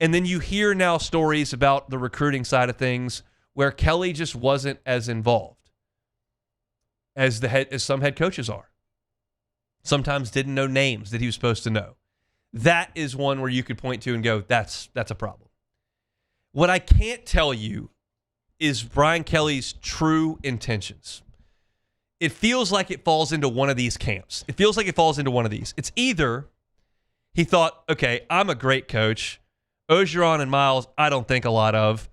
Speaker 7: And then you hear now stories about the recruiting side of things where Kelly just wasn't as involved as some head coaches are. Sometimes didn't know names that he was supposed to know. That is one where you could point to and go, that's a problem. What I can't tell you is Brian Kelly's true intentions. It feels like it falls into one of these camps. It feels like it falls into one of these. It's either He thought, okay, I'm a great coach. Ogeron and Miles, I don't think a lot of.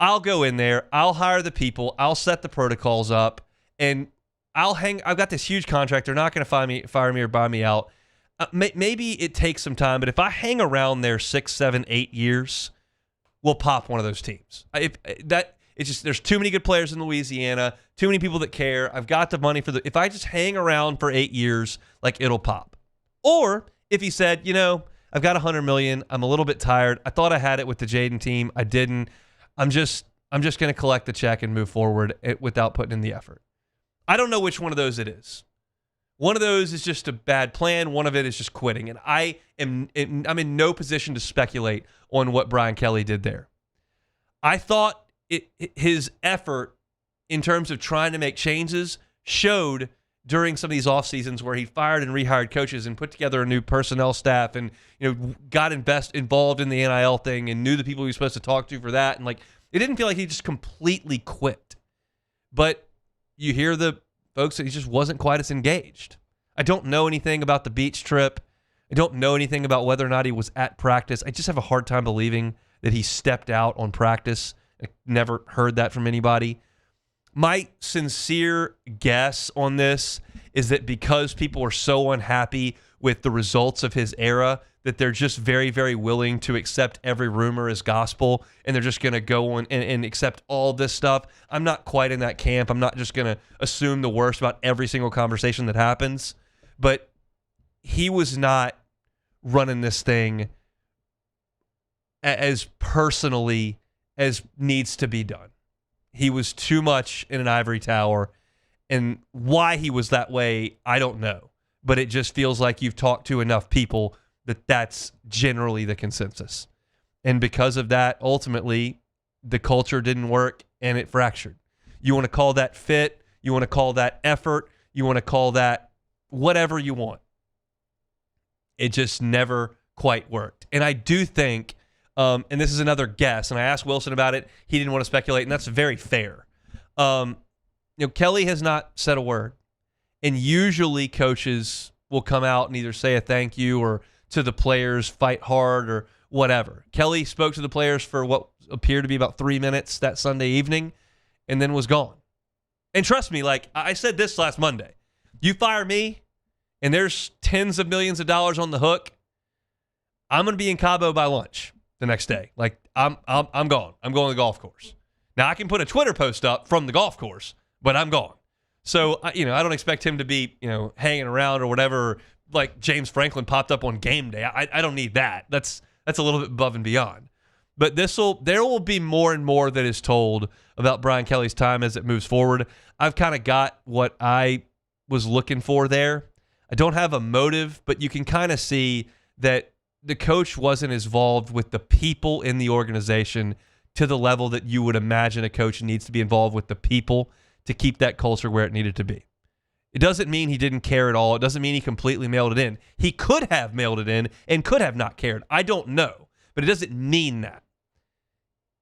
Speaker 7: I'll go in there. I'll hire the people. I'll set the protocols up, and I've got this huge contract. They're not going to fire me or buy me out. Maybe it takes some time, but if I hang around there 6, 7, 8 years, we'll pop one of those teams. There's too many good players in Louisiana, too many people that care. I've got the money if I just hang around for 8 years, like, it'll pop. Or if he said, I've got $100 million. I'm a little bit tired. I thought I had it with the Jaden team. I didn't. I'm just going to collect the check and move forward without putting in the effort. I don't know which one of those it is. One of those is just a bad plan. One of it is just quitting. And I'm in no position to speculate on what Brian Kelly did there. I thought his effort in terms of trying to make changes showed during some of these off seasons where he fired and rehired coaches and put together a new personnel staff and got involved in the NIL thing and knew the people he was supposed to talk to for that. And it didn't feel like he just completely quit. But you hear the folks that he just wasn't quite as engaged. I don't know anything about the beach trip. I don't know anything about whether or not he was at practice. I just have a hard time believing that he stepped out on practice. I never heard that from anybody. My sincere guess on this is that because people are so unhappy with the results of his era, that they're just very, very willing to accept every rumor as gospel, and they're just going to go on and accept all this stuff. I'm not quite in that camp. I'm not just going to assume the worst about every single conversation that happens. But he was not running this thing as personally as needs to be done. He was too much in an ivory tower, and why he was that way, I don't know. But it just feels like you've talked to enough people that that's generally the consensus. And because of that, ultimately, the culture didn't work and it fractured. You want to call that fit, you want to call that effort, you want to call that whatever you want. It just never quite worked. And I do think, and this is another guess, and I asked Wilson about it, he didn't want to speculate, and that's very fair. Kelly has not said a word. And usually coaches will come out and either say a thank you or to the players, fight hard or whatever. Kelly spoke to the players for what appeared to be about 3 minutes that Sunday evening and then was gone. And trust me, like I said this last Monday, you fire me and there's tens of millions of dollars on the hook, I'm going to be in Cabo by lunch the next day. Like I'm gone. I'm going to the golf course. Now I can put a Twitter post up from the golf course, but I'm gone. So, I don't expect him to be, hanging around or whatever, like James Franklin popped up on game day. I don't need that. That's a little bit above and beyond. But there will be more and more that is told about Brian Kelly's time as it moves forward. I've kind of got what I was looking for there. I don't have a motive, but you can kind of see that the coach wasn't involved with the people in the organization to the level that you would imagine a coach needs to be involved with the people to keep that culture where it needed to be. It doesn't mean he didn't care at all. It doesn't mean he completely mailed it in. He could have mailed it in and could have not cared. I don't know, but it doesn't mean that.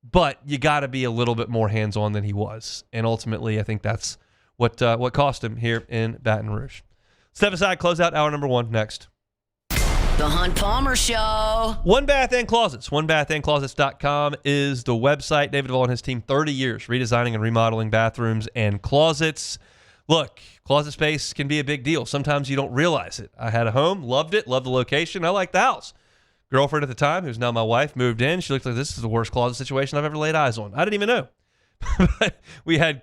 Speaker 7: But you got to be a little bit more hands-on than he was, and ultimately, I think that's what cost him here in Baton Rouge. Step aside, close out hour number 1 next.
Speaker 4: The Hunt Palmer Show.
Speaker 7: One Bath and Closets. OneBathAndClosets.com is the website. David Vaughn and his team, 30 years redesigning and remodeling bathrooms and closets. Look, closet space can be a big deal. Sometimes you don't realize it. I had a home, loved it, loved the location. I liked the house. Girlfriend at the time, who's now my wife, moved in. She looked like this is the worst closet situation I've ever laid eyes on. I didn't even know. We had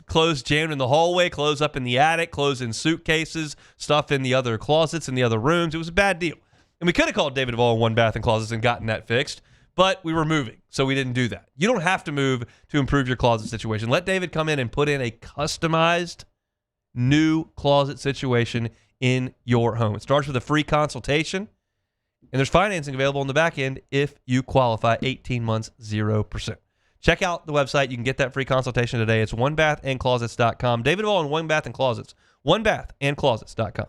Speaker 7: clothes jammed in the hallway, clothes up in the attic, clothes in suitcases, stuff in the other closets, in the other rooms. It was a bad deal. And we could have called David Vaughn One Bath and Closets and gotten that fixed, but we were moving, so we didn't do that. You don't have to move to improve your closet situation. Let David come in and put in a customized new closet situation in your home. It starts with a free consultation, and there's financing available on the back end if you qualify. 18 months, 0%. Check out the website. You can get that free consultation today. It's OneBathAndClosets.com. David Vaughn, One Bath and Closets. OneBathAndClosets.com.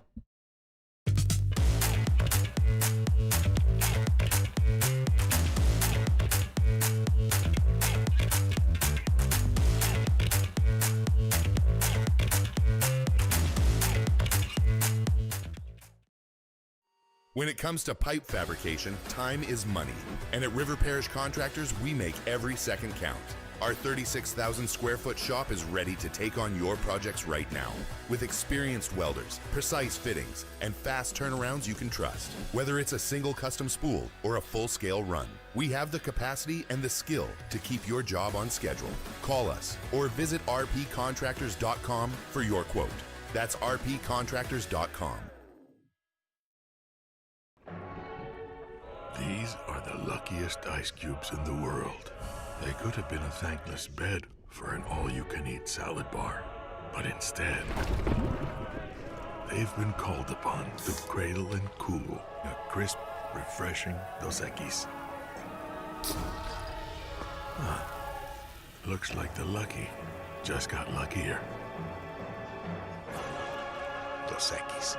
Speaker 16: When it comes to pipe fabrication, time is money. And at River Parish Contractors, we make every second count. Our 36,000 square foot shop is ready to take on your projects right now. With experienced welders, precise fittings, and fast turnarounds you can trust. Whether it's a single custom spool or a full-scale run, we have the capacity and the skill to keep your job on schedule. Call us or visit rpcontractors.com for your quote. That's rpcontractors.com.
Speaker 20: These are the luckiest ice cubes in the world. They could have been a thankless bed for an all-you-can-eat salad bar. But instead, they've been called upon to cradle and cool a crisp, refreshing Dos Equis. Looks like the lucky just got luckier. Dos Equis.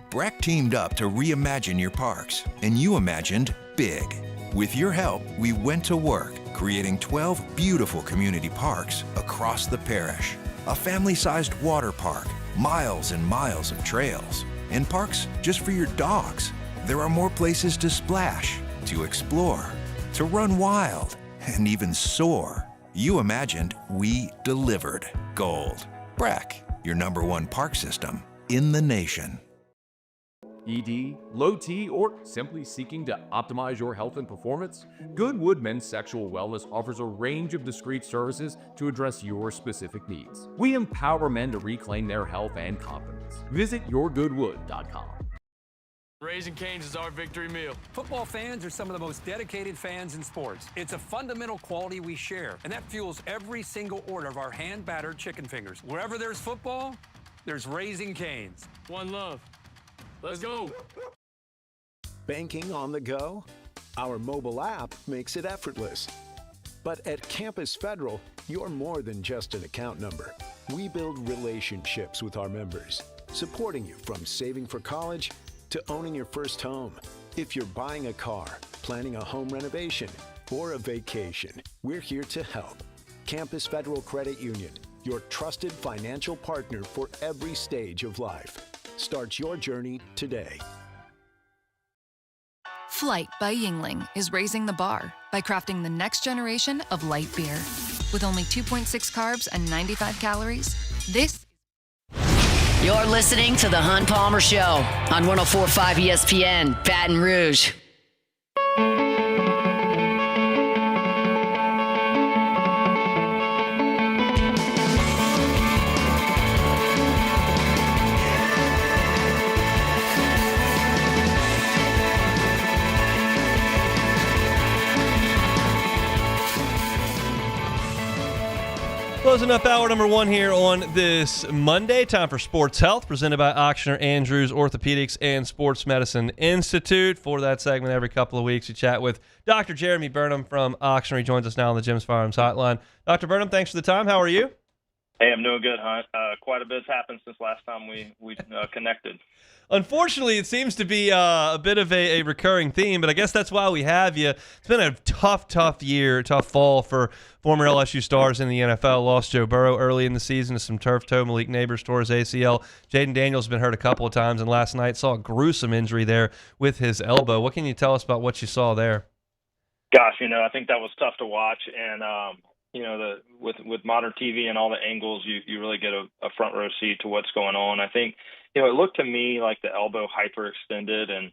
Speaker 19: Breck teamed up to reimagine your parks, and you imagined big. With your help, we went to work, creating 12 beautiful community parks across the parish. A family-sized water park, miles and miles of trails, and parks just for your dogs. There are more places to splash, to explore, to run wild, and even soar. You imagined, we delivered. Gold. Breck, your #1 park system in the nation.
Speaker 1: ED, low T, or simply seeking to optimize your health and performance? Goodwood Men's Sexual Wellness offers a range of discreet services to address your specific needs. We empower men to reclaim their health and confidence. Visit yourgoodwood.com.
Speaker 5: Raising Cane's is our victory meal.
Speaker 6: Football fans are some of the most dedicated fans in sports. It's a fundamental quality we share, and that fuels every single order of our hand-battered chicken fingers. Wherever there's football, there's Raising Cane's.
Speaker 5: One love. Let's go.
Speaker 21: Banking on the go? Our mobile app makes it effortless. But at Campus Federal, you're more than just an account number. We build relationships with our members, supporting you from saving for college to owning your first home. If you're buying a car, planning a home renovation, or a vacation, we're here to help. Campus Federal Credit Union, your trusted financial partner for every stage of life. Start your journey today.
Speaker 8: Flight by Yingling is raising the bar by crafting the next generation of light beer. With only 2.6 carbs and 95 calories,
Speaker 4: You're listening to The Hunt Palmer Show on 104.5 ESPN, Baton Rouge.
Speaker 7: Closing up hour number 1 here on this Monday. Time for Sports Health, presented by Auctioneer Andrews Orthopedics and Sports Medicine Institute. For that segment, every couple of weeks, we chat with Dr. Jeremy Burnham from Auctioneer. He joins us now on the Jim's Firearms Hotline. Dr. Burnham, thanks for the time. How are you?
Speaker 9: Hey, I'm doing good, Hunt. Quite a bit's happened since last time we connected.
Speaker 7: Unfortunately, it seems to be a bit of a recurring theme, but I guess that's why we have you. It's been a tough fall for former LSU stars in the NFL. Lost Joe Burrow early in the season to some turf toe. Malik Neighbors tore his ACL. Jaden Daniels has been hurt a couple of times, and last night saw a gruesome injury there with his elbow. What can you tell us about what you saw there?
Speaker 9: Gosh, I think that was tough to watch, and with modern TV and all the angles, you really get a front row seat to what's going on. I think, it looked to me like the elbow hyperextended, and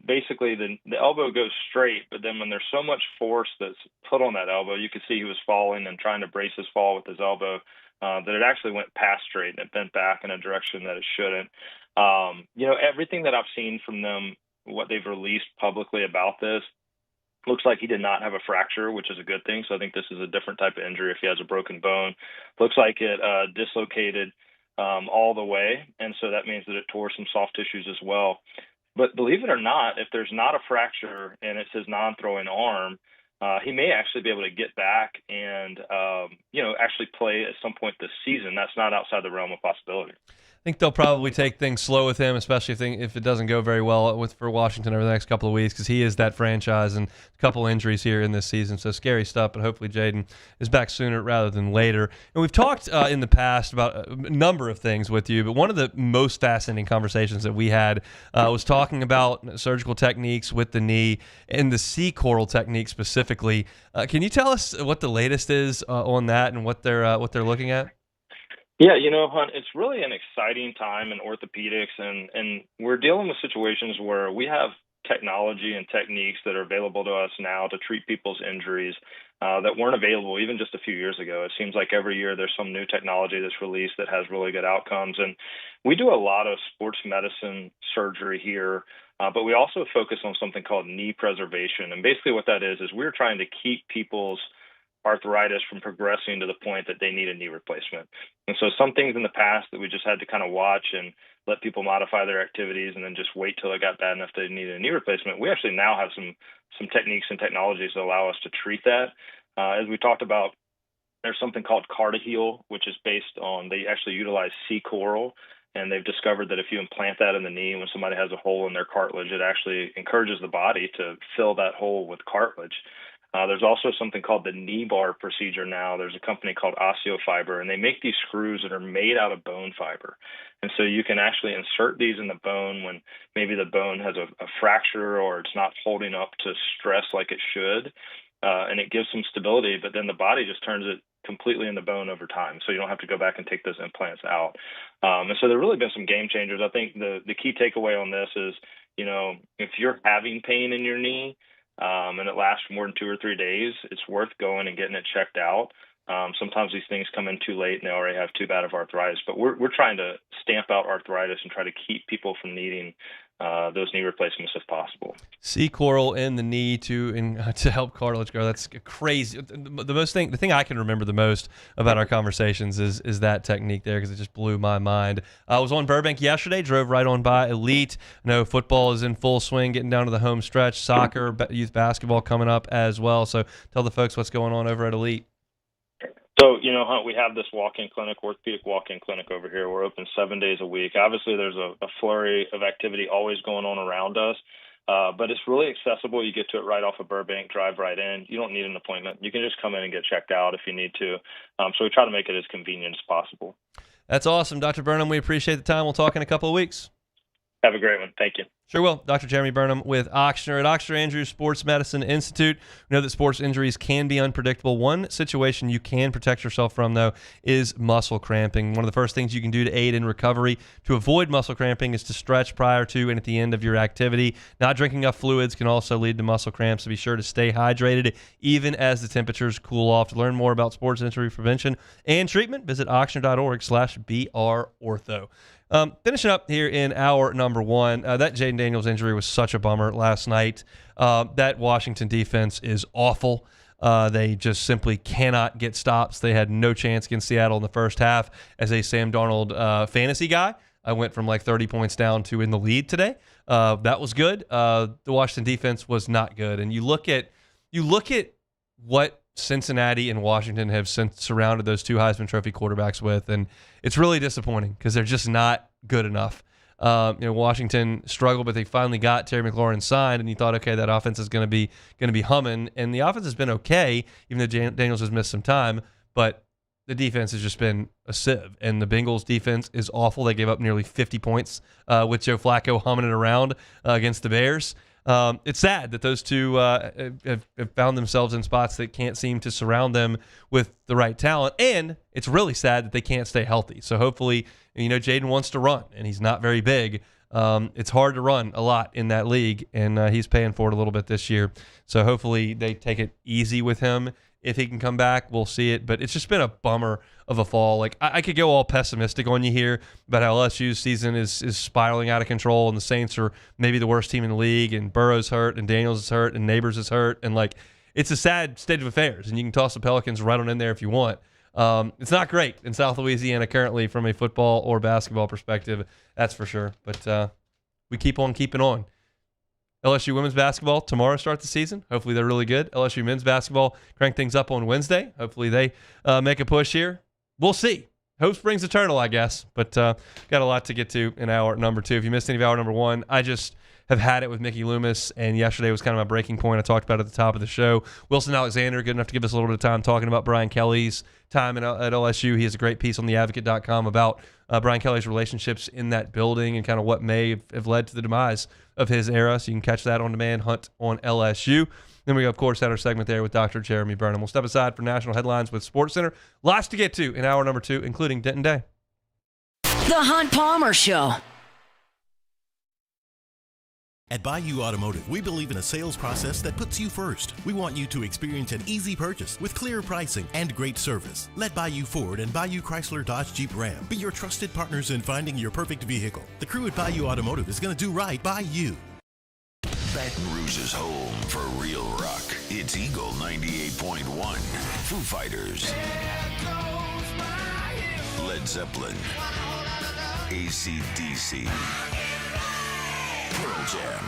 Speaker 9: basically the elbow goes straight, but then when there's so much force that's put on that elbow, you could see he was falling and trying to brace his fall with his elbow, that it actually went past straight and it bent back in a direction that it shouldn't. Everything that I've seen from them, what they've released publicly about this, looks like he did not have a fracture, which is a good thing. So I think this is a different type of injury if he has a broken bone. Looks like it dislocated all the way, and so that means that it tore some soft tissues as well. But believe it or not, if there's not a fracture and it's his non-throwing arm, he may actually be able to get back and actually play at some point this season. That's not outside the realm of possibility.
Speaker 7: think they'll probably take things slow with him, especially if it doesn't go very well for Washington over the next couple of weeks, because he is that franchise, and a couple injuries here in this season. So scary stuff, but hopefully Jaden is back sooner rather than later. And we've talked in the past about a number of things with you, but one of the most fascinating conversations that we had was talking about surgical techniques with the knee and the C coral technique specifically. Can you tell us what the latest is on that and what they're looking at?
Speaker 9: Yeah, Hunt, it's really an exciting time in orthopedics, and we're dealing with situations where we have technology and techniques that are available to us now to treat people's injuries that weren't available even just a few years ago. It seems like every year there's some new technology that's released that has really good outcomes. And we do a lot of sports medicine surgery here, but we also focus on something called knee preservation. And basically what that is we're trying to keep people's arthritis from progressing to the point that they need a knee replacement. And so some things in the past that we just had to kind of watch and let people modify their activities and then just wait till it got bad enough they needed a knee replacement. We actually now have some techniques and technologies that allow us to treat that. As we talked about, there's something called CartiHeal, which is based on, they actually utilize sea coral, and they've discovered that if you implant that in the knee when somebody has a hole in their cartilage, it actually encourages the body to fill that hole with cartilage. There's also something called the knee bar procedure now. There's a company called Osteofiber, and they make these screws that are made out of bone fiber. And so you can actually insert these in the bone when maybe the bone has a fracture or it's not holding up to stress like it should, and it gives some stability, but then the body just turns it completely in the bone over time, so you don't have to go back and take those implants out. And so there have really been some game changers. I think the key takeaway on this is, if you're having pain in your knee, and it lasts for more than 2 or 3 days, it's worth going and getting it checked out. Sometimes these things come in too late and they already have too bad of arthritis, but we're trying to stamp out arthritis and try to keep people from needing those knee replacements if possible.
Speaker 7: Sea coral in the knee to help cartilage grow. That's crazy. The thing I can remember the most about our conversations is that technique there, because it just blew my mind. I was on Burbank yesterday, drove right on by Elite. I know football is in full swing, getting down to the home stretch. Soccer, youth basketball coming up as well. So tell the folks what's going on over at Elite.
Speaker 9: So, Hunt, we have this walk-in clinic, orthopedic walk-in clinic over here. We're open 7 days a week. Obviously, there's a flurry of activity always going on around us, but it's really accessible. You get to it right off of Burbank, drive right in. You don't need an appointment. You can just come in and get checked out if you need to. So we try to make it as convenient as possible.
Speaker 7: That's awesome. Dr. Burnham, we appreciate the time. We'll talk in a couple of weeks.
Speaker 9: Have a great one. Thank you.
Speaker 7: Sure will. Dr. Jeremy Burnham with Ochsner at Ochsner Andrews Sports Medicine Institute. We know that sports injuries can be unpredictable. One situation you can protect yourself from, though, is muscle cramping. One of the first things you can do to aid in recovery to avoid muscle cramping is to stretch prior to and at the end of your activity. Not drinking enough fluids can also lead to muscle cramps, so be sure to stay hydrated even as the temperatures cool off. To learn more about sports injury prevention and treatment, visit ochsner.org/BRortho. Finishing up here in hour number one, that Jaden Daniels injury was such a bummer last night. That Washington defense is awful. They just simply cannot get stops. They had no chance against Seattle in the first half. As a Sam Darnold fantasy guy, I went from like 30 points down to in the lead today. That was good. The Washington defense was not good. And you look at what Cincinnati and Washington have since surrounded those two Heisman Trophy quarterbacks with, and it's really disappointing because they're just not good enough. Washington struggled, but they finally got Terry McLaurin signed, and you thought, okay, that offense is going to be humming, and the offense has been okay, even though Daniels has missed some time, but the defense has just been a sieve, and the Bengals defense is awful. They gave up nearly 50 points with Joe Flacco humming it around against the Bears. It's sad that those two have found themselves in spots that can't seem to surround them with the right talent, and it's really sad that they can't stay healthy. So hopefully, Jaden wants to run, and he's not very big. It's hard to run a lot in that league, and he's paying for it a little bit this year. So hopefully they take it easy with him. If he can come back, we'll see it. But it's just been a bummer of a fall. Like I could go all pessimistic on you here about how LSU's season is spiraling out of control, and the Saints are maybe the worst team in the league, and Burrow's hurt, and Daniels is hurt, and Neighbors is hurt, and like it's a sad state of affairs. And you can toss the Pelicans right on in there if you want. It's not great in South Louisiana currently from a football or basketball perspective, that's for sure. But we keep on keeping on. LSU women's basketball tomorrow starts the season. Hopefully they're really good. LSU men's basketball crank things up on Wednesday. Hopefully they make a push here. We'll see. hope springs eternal, I guess. But got a lot to get to in hour number 2. If you missed any of hour number 1, I just have had it with Mickey Loomis, and yesterday was kind of my breaking point I talked about at the top of the show. Wilson Alexander, good enough to give us a little bit of time talking about Brian Kelly's time at LSU. He has a great piece on theadvocate.com about Brian Kelly's relationships in that building and kind of what may have led to the demise of his era. So you can catch that on demand, Hunt on LSU. Then we, of course, had our segment there with Dr. Jeremy Burnham. We'll step aside for national headlines with SportsCenter. Lots to get to in hour number 2, including Denton Day.
Speaker 4: The Hunt Palmer Show.
Speaker 10: At Bayou Automotive, we believe in a sales process that puts you first. We want you to experience an easy purchase with clear pricing and great service. Let Bayou Ford and Bayou Chrysler Dodge Jeep Ram be your trusted partners in finding your perfect vehicle. The crew at Bayou Automotive is going to do right by you.
Speaker 22: Baton Rouge's home for real rock. It's Eagle 98.1. Foo Fighters. Led Zeppelin. AC/DC. Pearl Jam.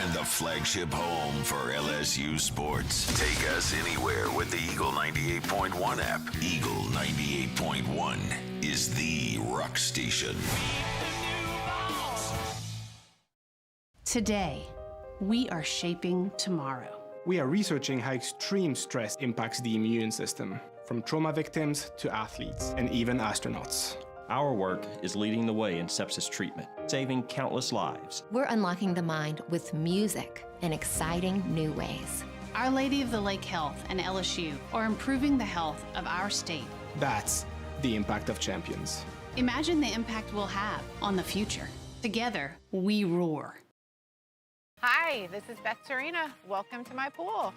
Speaker 22: And the flagship home for LSU sports. Take us anywhere with the Eagle 98.1 app. Eagle 98.1 is the rock station.
Speaker 11: Today, we are shaping tomorrow.
Speaker 12: We are researching how extreme stress impacts the immune system, from trauma victims to athletes and even astronauts.
Speaker 13: Our work is leading the way in sepsis treatment, saving countless lives.
Speaker 15: We're unlocking the mind with music in exciting new ways.
Speaker 11: Our Lady of the Lake Health and LSU are improving the health of our state.
Speaker 12: That's the impact of champions.
Speaker 11: Imagine the impact we'll have on the future. Together, we roar.
Speaker 26: Hi, this is Beth Serena. Welcome to my pool.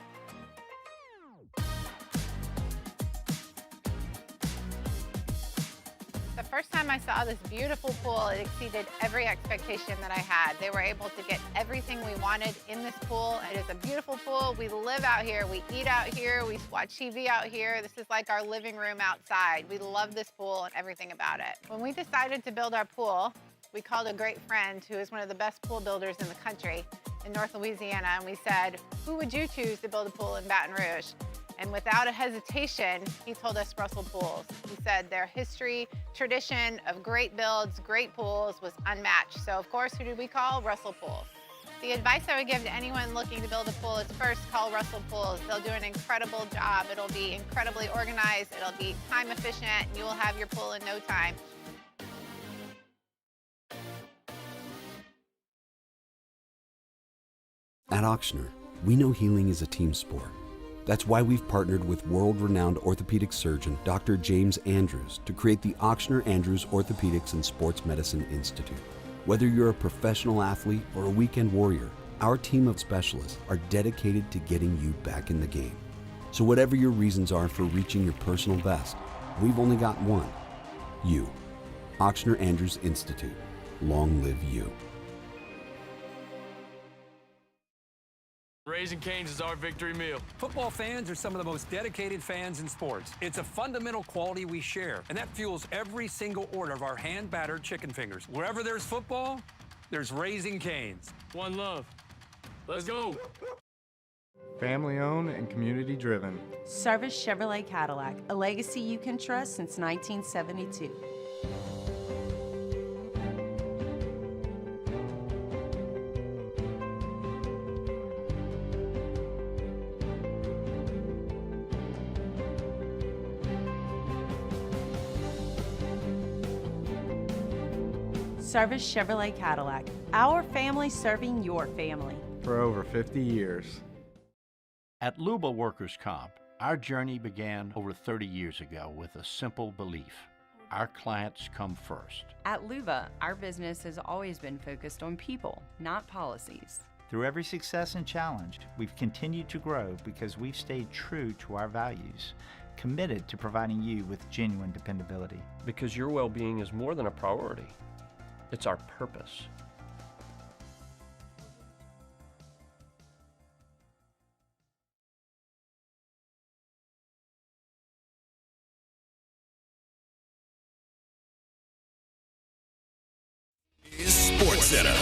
Speaker 26: The first time I saw this beautiful pool, it exceeded every expectation that I had. They were able to get everything we wanted in this pool. It is a beautiful pool. We live out here, we eat out here, we watch TV out here. This is like our living room outside. We love this pool and everything about it. When we decided to build our pool, we called a great friend who is one of the best pool builders in the country in North Louisiana, and we said, who would you choose to build a pool in Baton Rouge? And without a hesitation, he told us Russell Pools. He said their history, tradition of great builds, great pools was unmatched. So of course, who did we call? Russell Pools. The advice I would give to anyone looking to build a pool is first call Russell Pools. They'll do an incredible job. It'll be incredibly organized. It'll be time efficient, and you will have your pool in no time.
Speaker 27: At Ochsner, we know healing is a team sport. That's why we've partnered with world-renowned orthopedic surgeon Dr. James Andrews to create the Ochsner Andrews Orthopedics and Sports Medicine Institute. Whether you're a professional athlete or a weekend warrior, our team of specialists are dedicated to getting you back in the game. So whatever your reasons are for reaching your personal best, we've only got one: you. Ochsner Andrews Institute. Long live you.
Speaker 5: Raising Cane's is our victory meal.
Speaker 6: Football fans are some of the most dedicated fans in sports. It's a fundamental quality we share, and that fuels every single order of our hand-battered chicken fingers. Wherever there's football, there's Raising Cane's.
Speaker 5: One love. Let's go.
Speaker 14: Family owned and community driven.
Speaker 28: Service Chevrolet Cadillac, a legacy you can trust since 1972. Service Chevrolet Cadillac, our family serving your family.
Speaker 14: For over 50 years.
Speaker 29: At Luba Workers' Comp, our journey began over 30 years ago with a simple belief: our clients come first.
Speaker 28: At Luba, our business has always been focused on people, not policies.
Speaker 30: Through every success and challenge, we've continued to grow because we've stayed true to our values, committed to providing you with genuine dependability.
Speaker 31: Because your well-being is more than a priority. It's our purpose.
Speaker 22: SportsCenter.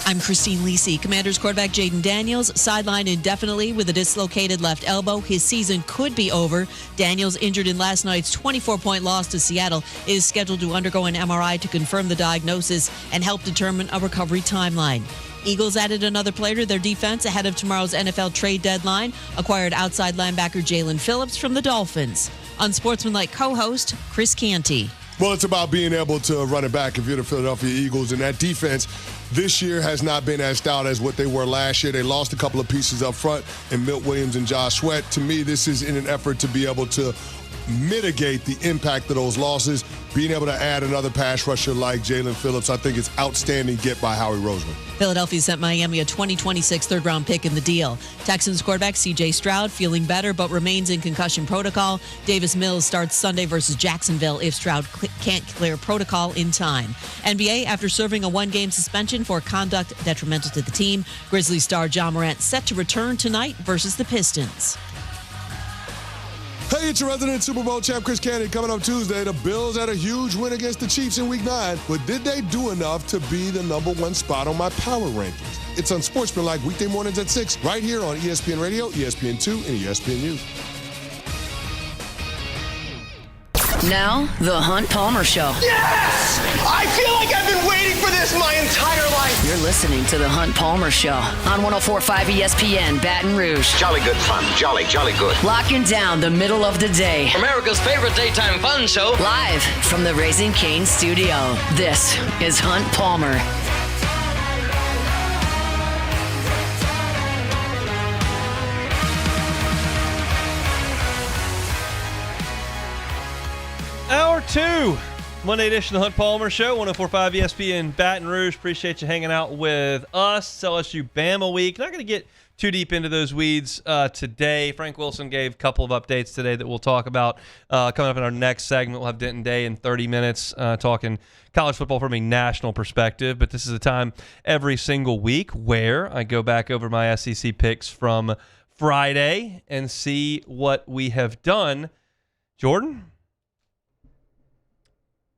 Speaker 1: I'm Christine Lisi. Commanders quarterback Jaden Daniels sidelined indefinitely with a dislocated left elbow. His season could be over. Daniels, injured in last night's 24-point loss to Seattle, is scheduled to undergo an MRI to confirm the diagnosis and help determine a recovery timeline. Eagles added another player to their defense ahead of tomorrow's NFL trade deadline, acquired outside linebacker Jalen Phillips from the Dolphins. Unsportsmanlike co-host Chris Canty.
Speaker 2: Well, it's about being able to run it back if you're the Philadelphia Eagles, and that defense this year has not been as stout as what they were last year. They lost a couple of pieces up front in Milt Williams and Josh Sweat. To me, this is in an effort to be able to mitigate the impact of those losses. Being able to add another pass rusher like Jalen Phillips, I think it's outstanding get by Howie Roseman.
Speaker 1: Philadelphia sent Miami a 2026 third-round pick in the deal. Texans quarterback C.J. Stroud feeling better but remains in concussion protocol. Davis Mills starts Sunday versus Jacksonville if Stroud can't clear protocol in time. NBA, after serving a one-game suspension for conduct detrimental to the team, Grizzlies star John Morant set to return tonight versus the Pistons.
Speaker 2: Hey, it's your resident Super Bowl champ, Chris Canty. Coming up Tuesday, the Bills had a huge win against the Chiefs in Week 9, but did they do enough to be the #1 spot on my power rankings? It's Unsportsmanlike weekday mornings at 6, right here on ESPN Radio, ESPN2, and ESPN News.
Speaker 4: Now, the Hunt Palmer Show.
Speaker 3: Yes! I feel like I've been waiting for this my entire life.
Speaker 4: You're listening to the Hunt Palmer Show on 104.5 ESPN Baton Rouge.
Speaker 3: Jolly good fun. Jolly good.
Speaker 4: Locking down the middle of the day.
Speaker 3: America's favorite daytime fun show.
Speaker 4: Live from the Raising Cane's studio. This is Hunt Palmer.
Speaker 7: Hour 2, Monday edition of the Hunt Palmer Show, 104.5 ESPN Baton Rouge. Appreciate you hanging out with us. LSU Bama week. Not going to get too deep into those weeds today. Frank Wilson gave a couple of updates today that we'll talk about coming up in our next segment. We'll have Denton Day in 30 minutes talking college football from a national perspective. But this is a time every single week where I go back over my SEC picks from Friday and see what we have done. Jordan?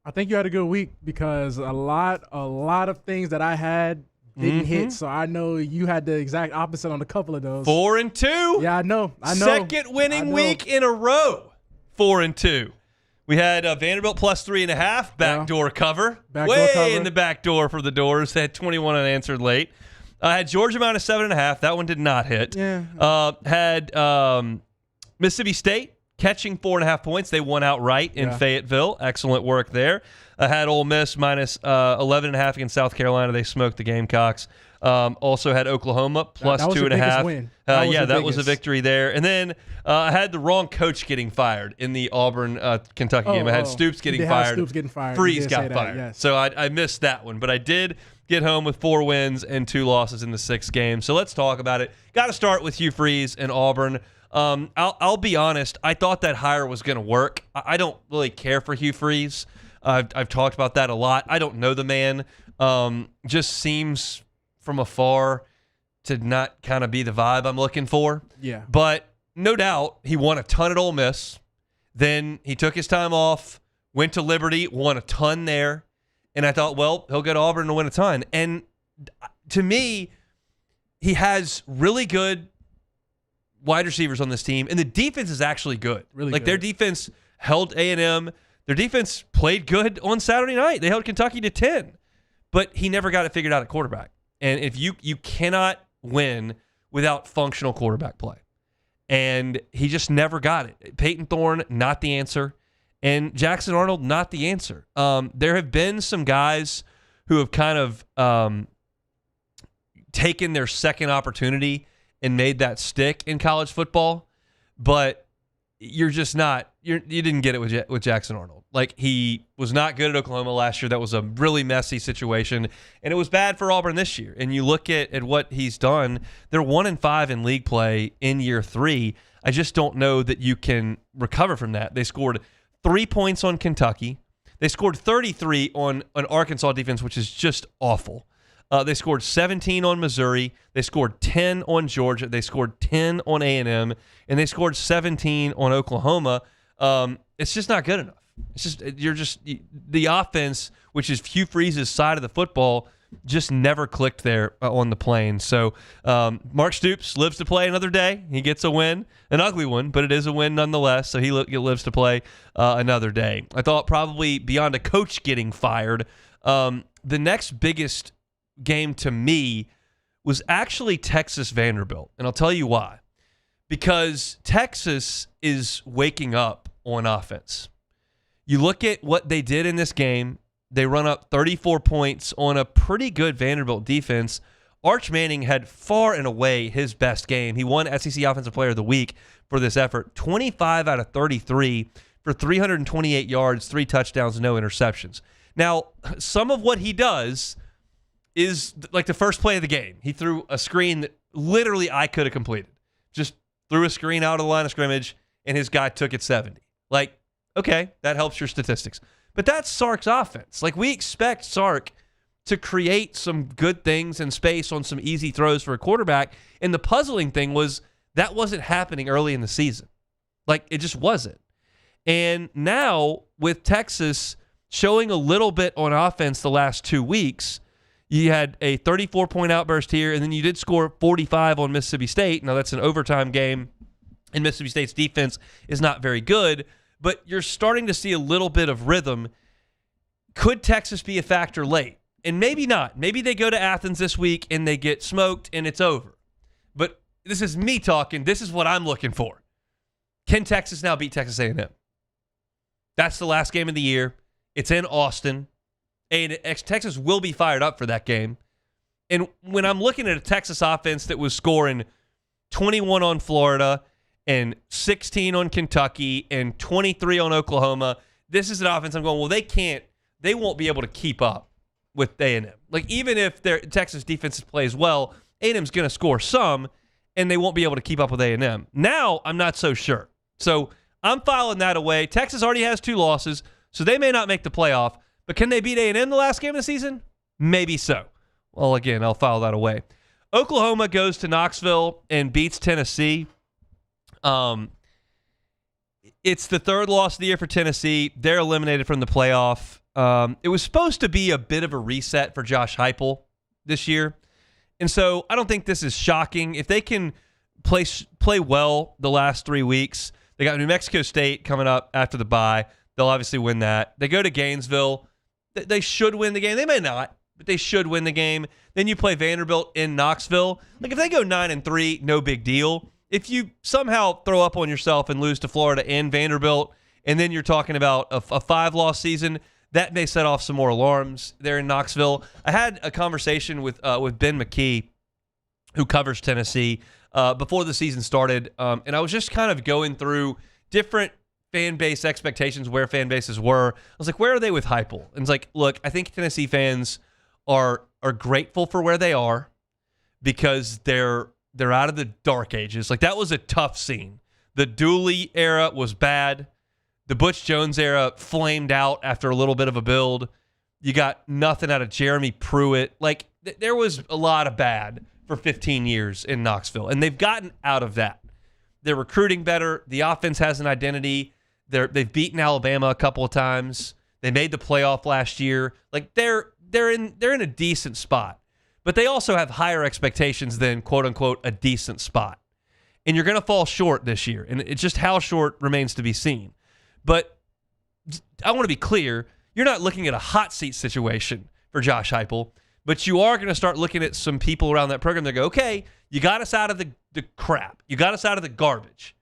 Speaker 16: I think you had a good week because a lot of things that I had didn't hit. So I know you had the exact opposite on a couple of those.
Speaker 7: 4-2.
Speaker 16: Yeah, I know.
Speaker 7: Second winning week in a row. 4-2. We had Vanderbilt plus 3.5 backdoor cover. Way in the back door for the Doors. They had 21 unanswered late. I had Georgia minus 7.5. That one did not hit.
Speaker 16: Yeah.
Speaker 7: Had Mississippi State catching 4.5 points. They won outright in Fayetteville. Excellent work there. I had Ole Miss minus 11.5 against South Carolina. They smoked the Gamecocks. Also had Oklahoma plus 2.5. That was a victory there. And then I had the wrong coach getting fired in the Auburn-Kentucky game. I had Stoops getting fired. Freeze got fired. Yes. So I missed that one. But I did get home with 4 wins and 2 losses in the 6th game. So let's talk about it. Got to start with Hugh Freeze and Auburn. I'll be honest. I thought that hire was going to work. I don't really care for Hugh Freeze. I've talked about that a lot. I don't know the man. Just seems from afar to not kind of be the vibe I'm looking for.
Speaker 16: Yeah.
Speaker 7: But no doubt he won a ton at Ole Miss. Then he took his time off, went to Liberty, won a ton there. And I thought, well, he'll go to Auburn to win a ton. And to me, he has really good wide receivers on this team, and the defense is actually good.
Speaker 16: Really
Speaker 7: good. Their defense held A&M. Their defense played good on Saturday night. They held Kentucky to 10, but he never got it figured out at quarterback. And if you cannot win without functional quarterback play, and he just never got it. Peyton Thorne, not the answer, and Jackson Arnold, not the answer. There have been some guys who have kind of taken their second opportunity and made that stick in college football, but you're just not. You didn't get it with Jackson Arnold. Like, he was not good at Oklahoma last year. That was a really messy situation, and it was bad for Auburn this year. And you look at what he's done. They're 1-5 in league play in year 3. I just don't know that you can recover from that. They scored 3 points on Kentucky. They scored 33 on an Arkansas defense, which is just awful. They scored 17 on Missouri. They scored 10 on Georgia. They scored 10 on A&M, and they scored 17 on Oklahoma. It's just not good enough. It's just the offense, which is Hugh Freeze's side of the football, just never clicked there on the plane. So Mark Stoops lives to play another day. He gets a win, an ugly one, but it is a win nonetheless. So he lives to play another day. I thought probably beyond a coach getting fired, the next biggest game to me was actually Texas Vanderbilt. And I'll tell you why. Because Texas is waking up on offense. You look at what they did in this game. They run up 34 points on a pretty good Vanderbilt defense. Arch Manning had far and away his best game. He won SEC Offensive Player of the Week for this effort. 25 out of 33 for 328 yards, 3 touchdowns, no interceptions. Now, some of what he does is like the first play of the game. He threw a screen that literally I could have completed. Just threw a screen out of the line of scrimmage, and his guy took it 70. Like, okay, that helps your statistics. But that's Sark's offense. Like, we expect Sark to create some good things in space on some easy throws for a quarterback. And the puzzling thing was that wasn't happening early in the season. Like, it just wasn't. And now, with Texas showing a little bit on offense the last 2 weeks, you had a 34-point outburst here, and then you did score 45 on Mississippi State. Now, that's an overtime game, and Mississippi State's defense is not very good. But you're starting to see a little bit of rhythm. Could Texas be a factor late? And maybe not. Maybe they go to Athens this week and they get smoked and it's over. But this is me talking. This is what I'm looking for. Can Texas now beat Texas A&M? That's the last game of the year. It's in Austin. And Texas will be fired up for that game. And when I'm looking at a Texas offense that was scoring 21 on Florida and 16 on Kentucky, and 23 on Oklahoma. This is an offense I'm going, well, they won't be able to keep up with A&M. Like, even if their Texas defense plays well, A&M's going to score some, and they won't be able to keep up with A&M. Now, I'm not so sure. So, I'm filing that away. Texas already has 2 losses, so they may not make the playoff, but can they beat A&M the last game of the season? Maybe so. Well, again, I'll file that away. Oklahoma goes to Knoxville and beats Tennessee. It's the 3rd loss of the year for Tennessee. They're eliminated from the playoff. It was supposed to be a bit of a reset for Josh Heupel this year. And so I don't think this is shocking. If they can play well the last 3 weeks, they got New Mexico State coming up after the bye. They'll obviously win that. They go to Gainesville. They should win the game. They may not, but they should win the game. Then you play Vanderbilt in Knoxville. Like, if they go 9-3, no big deal. If you somehow throw up on yourself and lose to Florida and Vanderbilt, and then you're talking about a 5-loss season, that may set off some more alarms there in Knoxville. I had a conversation with Ben McKee, who covers Tennessee, before the season started, and I was just kind of going through different fan base expectations, where fan bases were. I was like, where are they with Heupel? And it's like, look, I think Tennessee fans are grateful for where they are because they're out of the dark ages. Like, that was a tough scene. The Dooley era was bad. The Butch Jones era flamed out after a little bit of a build. You got nothing out of Jeremy Pruitt. Like, there was a lot of bad for 15 years in Knoxville, and they've gotten out of that. They're recruiting better. The offense has an identity. They've beaten Alabama a couple of times. They made the playoff last year. Like, they're in a decent spot. But they also have higher expectations than, quote-unquote, a decent spot. And you're going to fall short this year. And it's just how short remains to be seen. But I want to be clear, you're not looking at a hot seat situation for Josh Heupel, but you are going to start looking at some people around that program that go, okay, you got us out of the crap. You got us out of the garbage.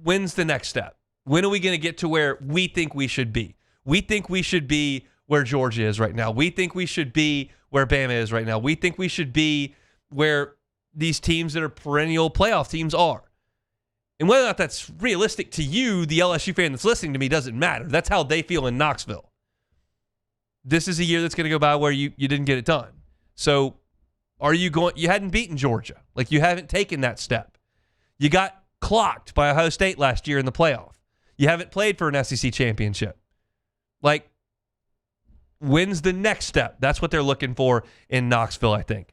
Speaker 7: When's the next step? When are we going to get to where we think we should be? We think we should be where Georgia is right now. We think we should be where Bama is right now. We think we should be where these teams that are perennial playoff teams are. And whether or not that's realistic to you, the LSU fan that's listening to me, doesn't matter. That's how they feel in Knoxville. This is a year that's going to go by where you didn't get it done. So you hadn't beaten Georgia. Like, you haven't taken that step. You got clocked by Ohio State last year in the playoff. You haven't played for an SEC championship. Like, when's the next step? That's what they're looking for in Knoxville, I think.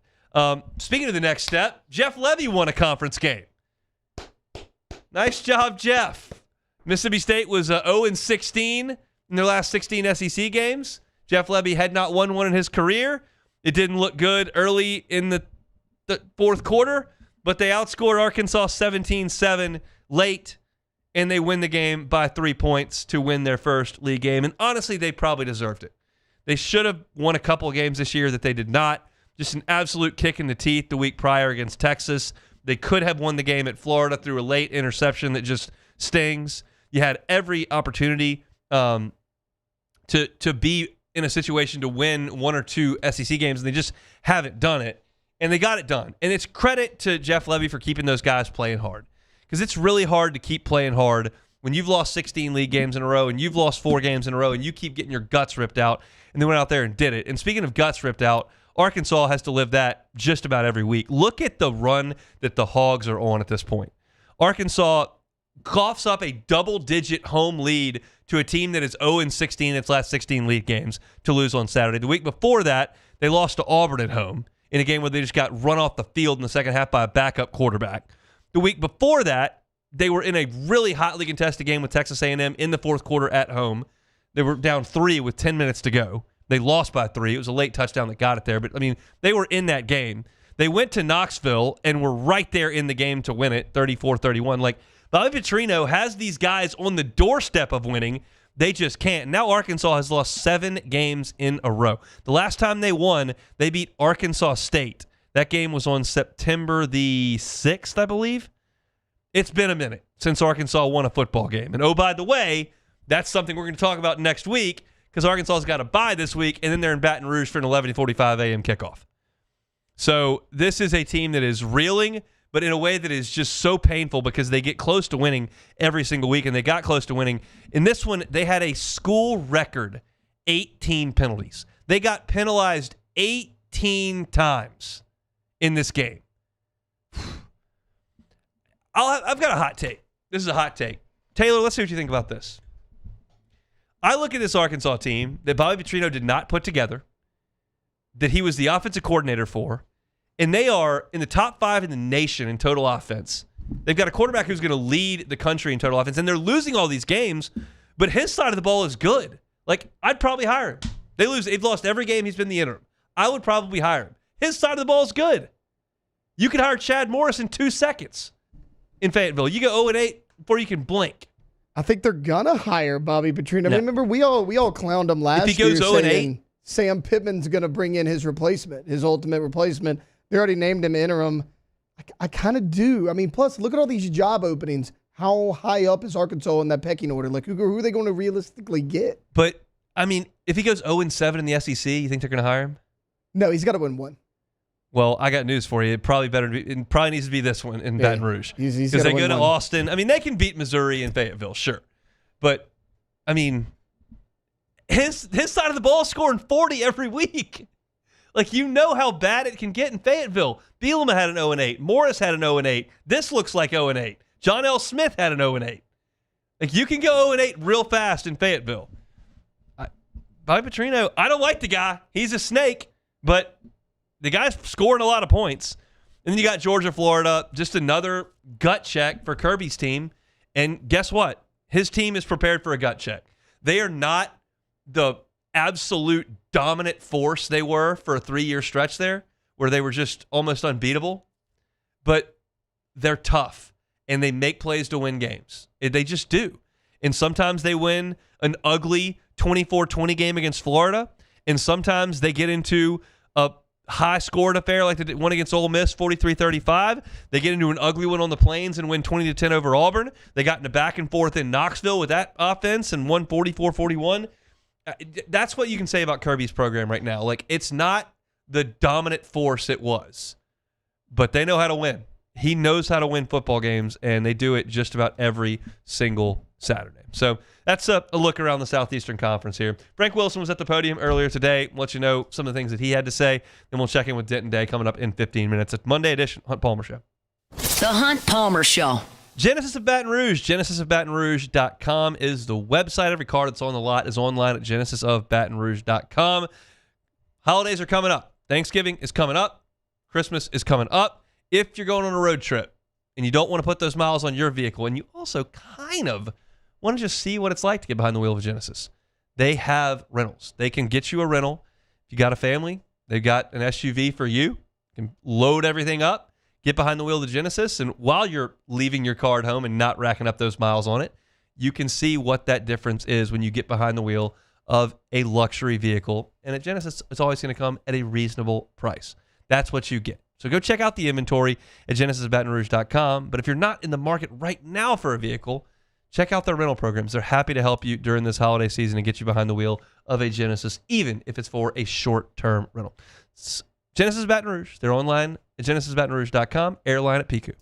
Speaker 7: Speaking of the next step, Jeff Levy won a conference game. Nice job, Jeff. Mississippi State was 0-16 in their last 16 SEC games. Jeff Levy had not won one in his career. It didn't look good early in the fourth quarter, but they outscored Arkansas 17-7 late, and they win the game by 3 points to win their first league game. And honestly, they probably deserved it. They should have won a couple of games this year that they did not. Just an absolute kick in the teeth the week prior against Texas. They could have won the game at Florida through a late interception that just stings. You had every opportunity to be in a situation to win one or two SEC games, and they just haven't done it. And they got it done. And it's credit to Jeff Levy for keeping those guys playing hard. Because it's really hard to keep playing hard when you've lost 16 league games in a row and you've lost 4 games in a row and you keep getting your guts ripped out, and they went out there and did it. And speaking of guts ripped out, Arkansas has to live that just about every week. Look at the run that the Hogs are on at this point. Arkansas coughs up a double-digit home lead to a team that is 0-16 in its last 16 league games to lose on Saturday. The week before that, they lost to Auburn at home in a game where they just got run off the field in the second half by a backup quarterback. The week before that, they were in a really hotly contested game with Texas A&M in the fourth quarter at home. They were down 3 with 10 minutes to go. They lost by 3. It was a late touchdown that got it there. But, I mean, they were in that game. They went to Knoxville and were right there in the game to win it, 34-31. Like, Bobby Petrino has these guys on the doorstep of winning. They just can't. Now Arkansas has lost 7 games in a row. The last time they won, they beat Arkansas State. That game was on September the 6th, I believe. It's been a minute since Arkansas won a football game. And, oh, by the way, that's something we're going to talk about next week because Arkansas's got a bye this week, and then they're in Baton Rouge for an 11:45 a.m. kickoff. So this is a team that is reeling, but in a way that is just so painful because they get close to winning every single week, and they got close to winning. In this one, they had a school record 18 penalties. They got penalized 18 times in this game. I've got a hot take. This is a hot take. Taylor, let's see what you think about this. I look at this Arkansas team that Bobby Petrino did not put together, that he was the offensive coordinator for, and they are in the top 5 in the nation in total offense. They've got a quarterback who's going to lead the country in total offense, and they're losing all these games, but his side of the ball is good. Like, I'd probably hire him. They've lost every game he's been the interim. I would probably hire him. His side of the ball is good. You could hire Chad Morris in 2 seconds in Fayetteville. You go 0-8 before you can blink.
Speaker 8: I think they're gonna hire Bobby Petrino. I mean, remember we all clowned him last year.
Speaker 7: If he goes 0-8,
Speaker 8: Sam Pittman's gonna bring in his replacement, his ultimate replacement. They already named him interim. I kind of do. I mean, plus look at all these job openings. How high up is Arkansas in that pecking order? Like, who are they going to realistically get?
Speaker 7: But I mean, if he goes 0-7 in the SEC, you think they're going to hire him?
Speaker 8: No, he's got to win one.
Speaker 7: Well, I got news for you. It probably needs to be this one in Baton Rouge.
Speaker 8: Because
Speaker 7: they go to Austin. I mean, they can beat Missouri and Fayetteville, sure. But, I mean, his side of the ball is scoring 40 every week. Like, you know how bad it can get in Fayetteville. Bielema had an 0-8. Morris had an 0-8. This looks like 0-8. John L. Smith had an 0-8. Like, you can go 0-8 real fast in Fayetteville. Bobby Petrino, I don't like the guy. He's a snake, but the guy's scoring a lot of points. And then you got Georgia, Florida, just another gut check for Kirby's team. And guess what? His team is prepared for a gut check. They are not the absolute dominant force they were for a 3-year stretch there, where they were just almost unbeatable. But they're tough, and they make plays to win games. They just do. And sometimes they win an ugly 24-20 game against Florida, and sometimes they get into a high-scored affair like the one against Ole Miss, 43-35. They get into an ugly one on the Plains and win 20-10 over Auburn. They got into back and forth in Knoxville with that offense and won 44-41. That's what you can say about Kirby's program right now. Like, it's not the dominant force it was, but they know how to win. He knows how to win football games, and they do it just about every single Saturday. So that's a look around the Southeastern Conference here. Frank Wilson was at the podium earlier today. We'll let you know some of the things that he had to say. Then we'll check in with Denton Day coming up in 15 minutes. It's Monday edition, Hunt Palmer Show.
Speaker 4: The Hunt Palmer Show.
Speaker 7: Genesis of Baton Rouge. GenesisofBatonRouge.com is the website. Every car that's on the lot is online at GenesisofBatonRouge.com. Holidays are coming up. Thanksgiving is coming up. Christmas is coming up. If you're going on a road trip and you don't want to put those miles on your vehicle, and you also kind of want to just see what it's like to get behind the wheel of a Genesis, they have rentals. They can get you a rental. If you got a family, They've got an SUV for you. You can load everything up, get behind the wheel of the Genesis, and while you're leaving your car at home and not racking up those miles on it, you can see what that difference is when you get behind the wheel of a luxury vehicle. And at Genesis, it's always going to come at a reasonable price. That's what you get. So go check out the inventory at genesisbatonrouge.com. But if you're not in the market right now for a vehicle, check out their rental programs. They're happy to help you during this holiday season and get you behind the wheel of a Genesis, even if it's for a short-term rental. It's Genesis Baton Rouge. They're online at genesisbatonrouge.com, airline at Pico.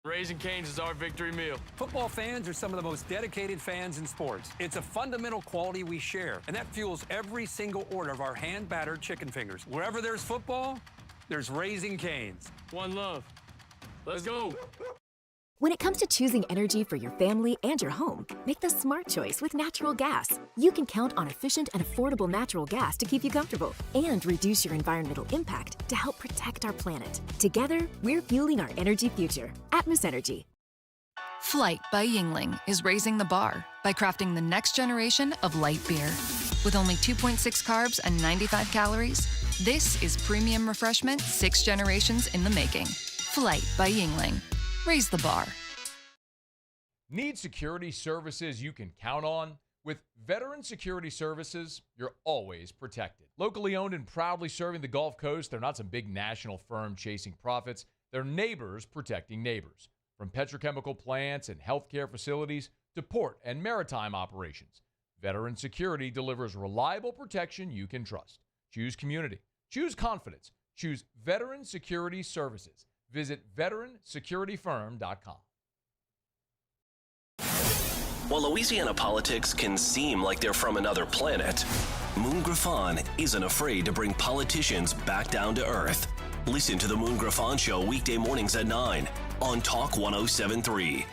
Speaker 5: Raising Cane's is our victory meal.
Speaker 6: Football fans are some of the most dedicated fans in sports. It's a fundamental quality we share, and that fuels every single order of our hand-battered chicken fingers. Wherever there's football, there's Raising Cane's.
Speaker 5: One love. Let's go.
Speaker 9: When it comes to choosing energy for your family and your home, make the smart choice with natural gas. You can count on efficient and affordable natural gas to keep you comfortable and reduce your environmental impact to help protect our planet. Together, we're fueling our energy future. Atmos Energy.
Speaker 10: Flight by Yingling is raising the bar by crafting the next generation of light beer. With only 2.6 carbs and 95 calories, this is premium refreshment 6 generations in the making. Flight by Yingling. Raise the bar.
Speaker 13: Need security services you can count on? With Veteran Security Services, you're always protected. Locally owned and proudly serving the Gulf Coast, they're not some big national firm chasing profits. They're neighbors protecting neighbors. From petrochemical plants and healthcare facilities to port and maritime operations, Veteran Security delivers reliable protection you can trust. Choose community. Choose confidence. Choose Veteran Security Services. Visit veteransecurityfirm.com.
Speaker 22: While Louisiana politics can seem like they're from another planet, Moon Griffon isn't afraid to bring politicians back down to earth. Listen to the Moon Griffon Show weekday mornings at 9 on Talk 107.3.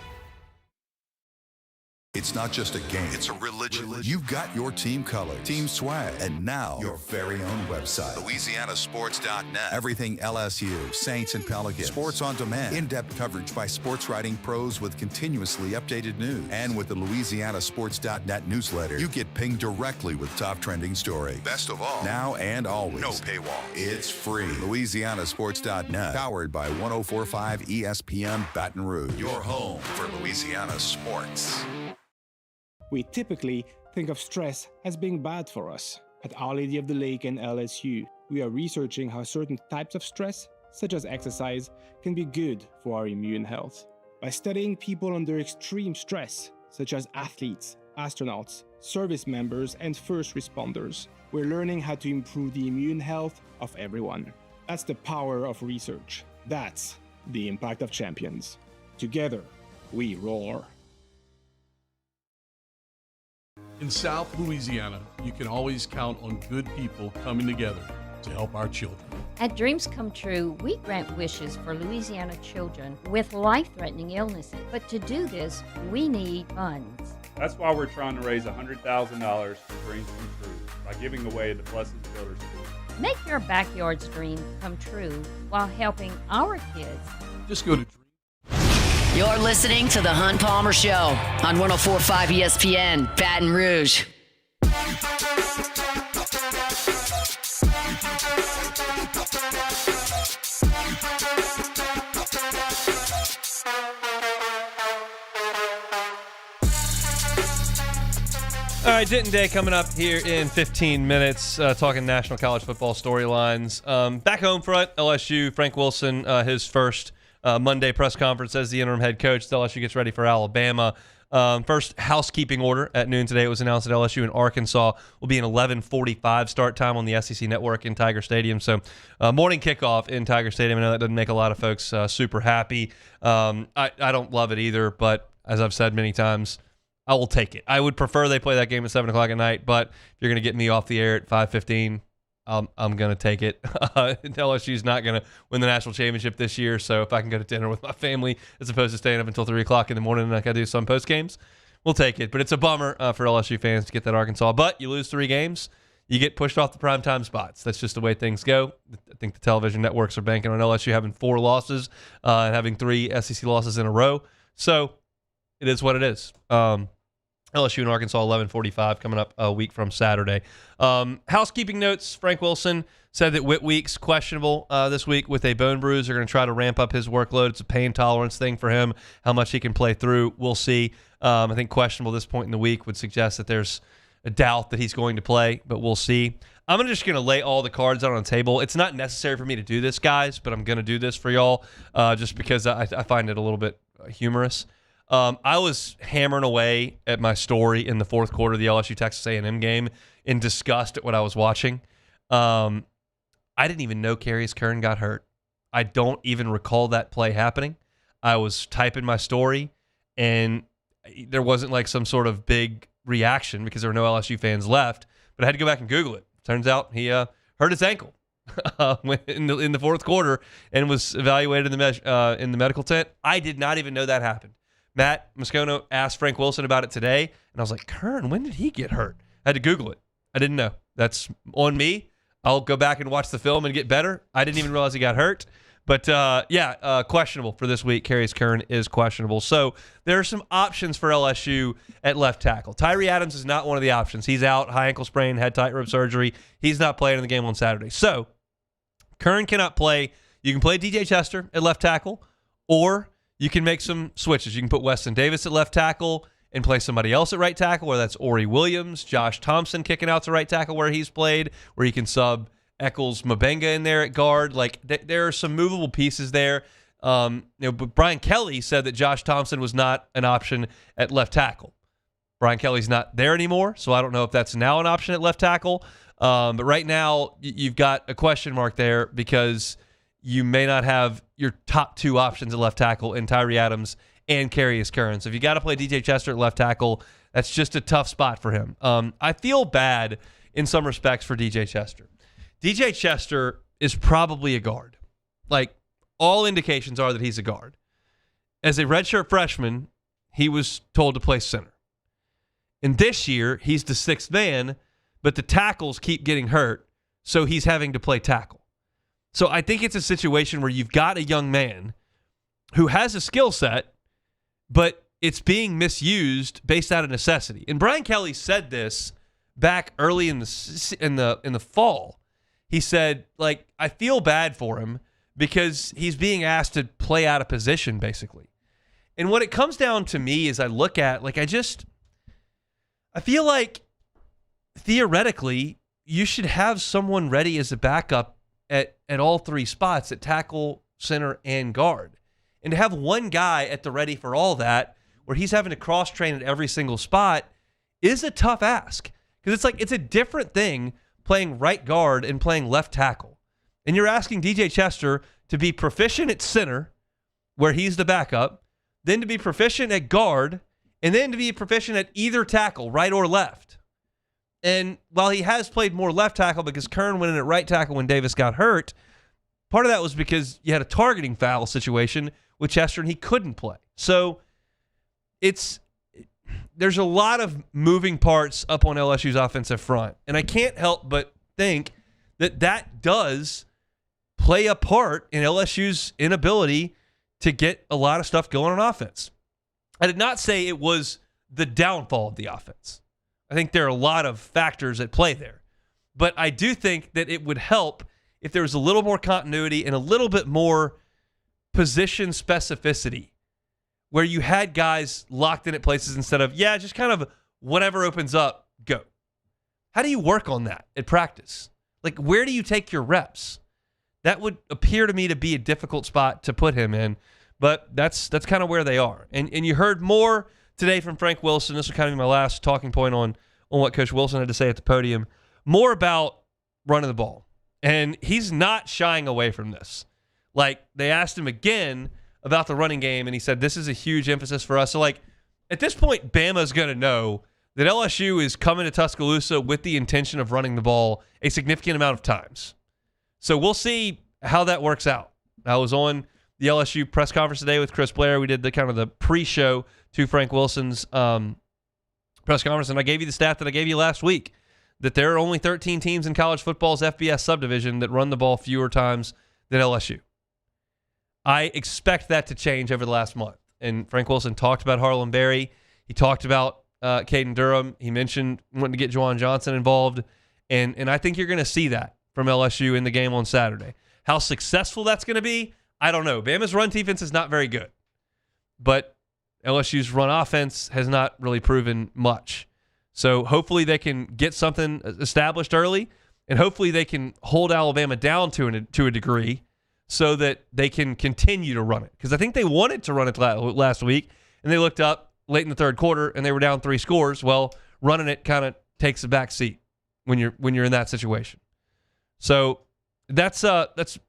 Speaker 17: It's not just a game, it's a religion. You've got your team colors, team swag, and now your very own website, LouisianaSports.net. Everything LSU, Saints, and Pelicans. Sports on demand. In-depth coverage by sports writing pros with continuously updated news. And with the LouisianaSports.net newsletter, you get pinged directly with top trending stories. Best of all, now and always, no paywall. It's free. LouisianaSports.net, powered by 104.5 ESPN Baton Rouge. Your home for Louisiana sports.
Speaker 12: We typically think of stress as being bad for us. At Our Lady of the Lake and LSU, we are researching how certain types of stress, such as exercise, can be good for our immune health. By studying people under extreme stress, such as athletes, astronauts, service members, and first responders, we're learning how to improve the immune health of everyone. That's the power of research. That's the impact of champions. Together, we roar.
Speaker 18: In South Louisiana, you can always count on good people coming together to help our children.
Speaker 19: At Dreams Come True, we grant wishes for Louisiana children with life-threatening illnesses. But to do this, we need funds.
Speaker 20: That's why we're trying to raise $100,000 for Dreams Come True by giving away the Blessed Builders School.
Speaker 19: Make your backyard's dream come true while helping our kids.
Speaker 18: Just go to
Speaker 4: You're listening to The Hunt Palmer Show on 104.5 ESPN, Baton Rouge.
Speaker 7: All right, Denton Day coming up here in 15 minutes, talking national college football storylines. Back home front, LSU, Frank Wilson, his first Monday press conference as the interim head coach. LSU gets ready for Alabama. First housekeeping order at noon today. It was announced that LSU and Arkansas will be an 11:45 start time on the SEC Network in Tiger Stadium. So morning kickoff in Tiger Stadium. I know that doesn't make a lot of folks super happy. I don't love it either, but as I've said many times, I will take it. I would prefer they play that game at 7 o'clock at night, but if you're going to get me off the air at 5:15, I'm going to take it. LSU's not going to win the national championship this year, so if I can go to dinner with my family as opposed to staying up until 3 o'clock in the morning like I do some post games, we'll take it. But it's a bummer for LSU fans to get that Arkansas. But you lose 3 games, you get pushed off the primetime spots. That's just the way things go. I think the television networks are banking on LSU having 4 losses and having 3 SEC losses in a row. So it is what it is. LSU and Arkansas, 11:45, coming up a week from Saturday. Housekeeping notes, Frank Wilson said that Whit Weeks questionable this week with a bone bruise. They're going to try to ramp up his workload. It's a pain tolerance thing for him, how much he can play through. We'll see. I think questionable this point in the week would suggest that there's a doubt that he's going to play, but we'll see. I'm just going to lay all the cards out on the table. It's not necessary for me to do this, guys, but I'm going to do this for y'all just because I find it a little bit humorous. I was hammering away at my story in the fourth quarter of the LSU-Texas A&M game in disgust at what I was watching. I didn't even know Carius Kern got hurt. I don't even recall that play happening. I was typing my story, and there wasn't like some sort of big reaction because there were no LSU fans left, but I had to go back and Google it. Turns out he hurt his ankle in the fourth quarter and was evaluated in the medical tent. I did not even know that happened. Matt Moscono asked Frank Wilson about it today, and I was like, Kern, when did he get hurt? I had to Google it. I didn't know. That's on me. I'll go back and watch the film and get better. I didn't even realize he got hurt. But, questionable for this week. Carius Kern is questionable. So there are some options for LSU at left tackle. Tyree Adams is not one of the options. He's out, high ankle sprain, had tightrope surgery. He's not playing in the game on Saturday. So Kern cannot play. You can play DJ Chester at left tackle, or you can make some switches. You can put Weston Davis at left tackle and play somebody else at right tackle, whether that's Ori Williams, Josh Thompson kicking out to right tackle where he's played, where you can sub Eccles Mabenga in there at guard. Like there are some movable pieces there. But Brian Kelly said that Josh Thompson was not an option at left tackle. Brian Kelly's not there anymore, so I don't know if that's now an option at left tackle. But right now, you've got a question mark there because you may not have your top two options at left tackle in Tyree Adams and Carius Kern. So if you got to play DJ Chester at left tackle, that's just a tough spot for him. I feel bad in some respects for DJ Chester. DJ Chester is probably a guard. Like, all indications are that he's a guard. As a redshirt freshman, he was told to play center. And this year, he's the sixth man, but the tackles keep getting hurt, so he's having to play tackle. So I think it's a situation where you've got a young man who has a skill set, but it's being misused based out of necessity. And Brian Kelly said this back early in the fall. He said, like, I feel bad for him because he's being asked to play out of position, basically. And what it comes down to me is I look at, like, I feel like theoretically you should have someone ready as a backup at all three spots, at tackle, center, and guard. And to have one guy at the ready for all that, where he's having to cross-train at every single spot, is a tough ask. Because it's a different thing playing right guard and playing left tackle. And you're asking DJ Chester to be proficient at center, where he's the backup, then to be proficient at guard, and then to be proficient at either tackle, right or left. And while he has played more left tackle because Kern went in at right tackle when Davis got hurt, part of that was because you had a targeting foul situation with Chester and he couldn't play. So there's a lot of moving parts up on LSU's offensive front. And I can't help but think that does play a part in LSU's inability to get a lot of stuff going on offense. I did not say it was the downfall of the offense. I think there are a lot of factors at play there. But I do think that it would help if there was a little more continuity and a little bit more position specificity, where you had guys locked in at places instead of, just kind of whatever opens up, go. How do you work on that at practice? Like, where do you take your reps? That would appear to me to be a difficult spot to put him in, but that's kind of where they are. And you heard more today from Frank Wilson. This will kind of be my last talking point on what Coach Wilson had to say at the podium. More about running the ball. And he's not shying away from this. Like, they asked him again about the running game, and he said, this is a huge emphasis for us. So, like, at this point, Bama's going to know that LSU is coming to Tuscaloosa with the intention of running the ball a significant amount of times. So we'll see how that works out. I was on the LSU press conference today with Chris Blair. We did the kind of the pre-show to Frank Wilson's press conference, and I gave you the stat that I gave you last week, that there are only 13 teams in college football's FBS subdivision that run the ball fewer times than LSU. I expect that to change over the last month. And Frank Wilson talked about Harlan Berry. He talked about Caden Durham. He mentioned wanting to get Juwan Johnson involved. And I think you're going to see that from LSU in the game on Saturday. How successful that's going to be, I don't know. Bama's run defense is not very good. But LSU's run offense has not really proven much. So hopefully they can get something established early, and hopefully they can hold Alabama down to a degree so that they can continue to run it. Because I think they wanted to run it last week, and they looked up late in the third quarter, and they were down 3 scores. Well, running it kind of takes a back seat when you're in that situation. So that's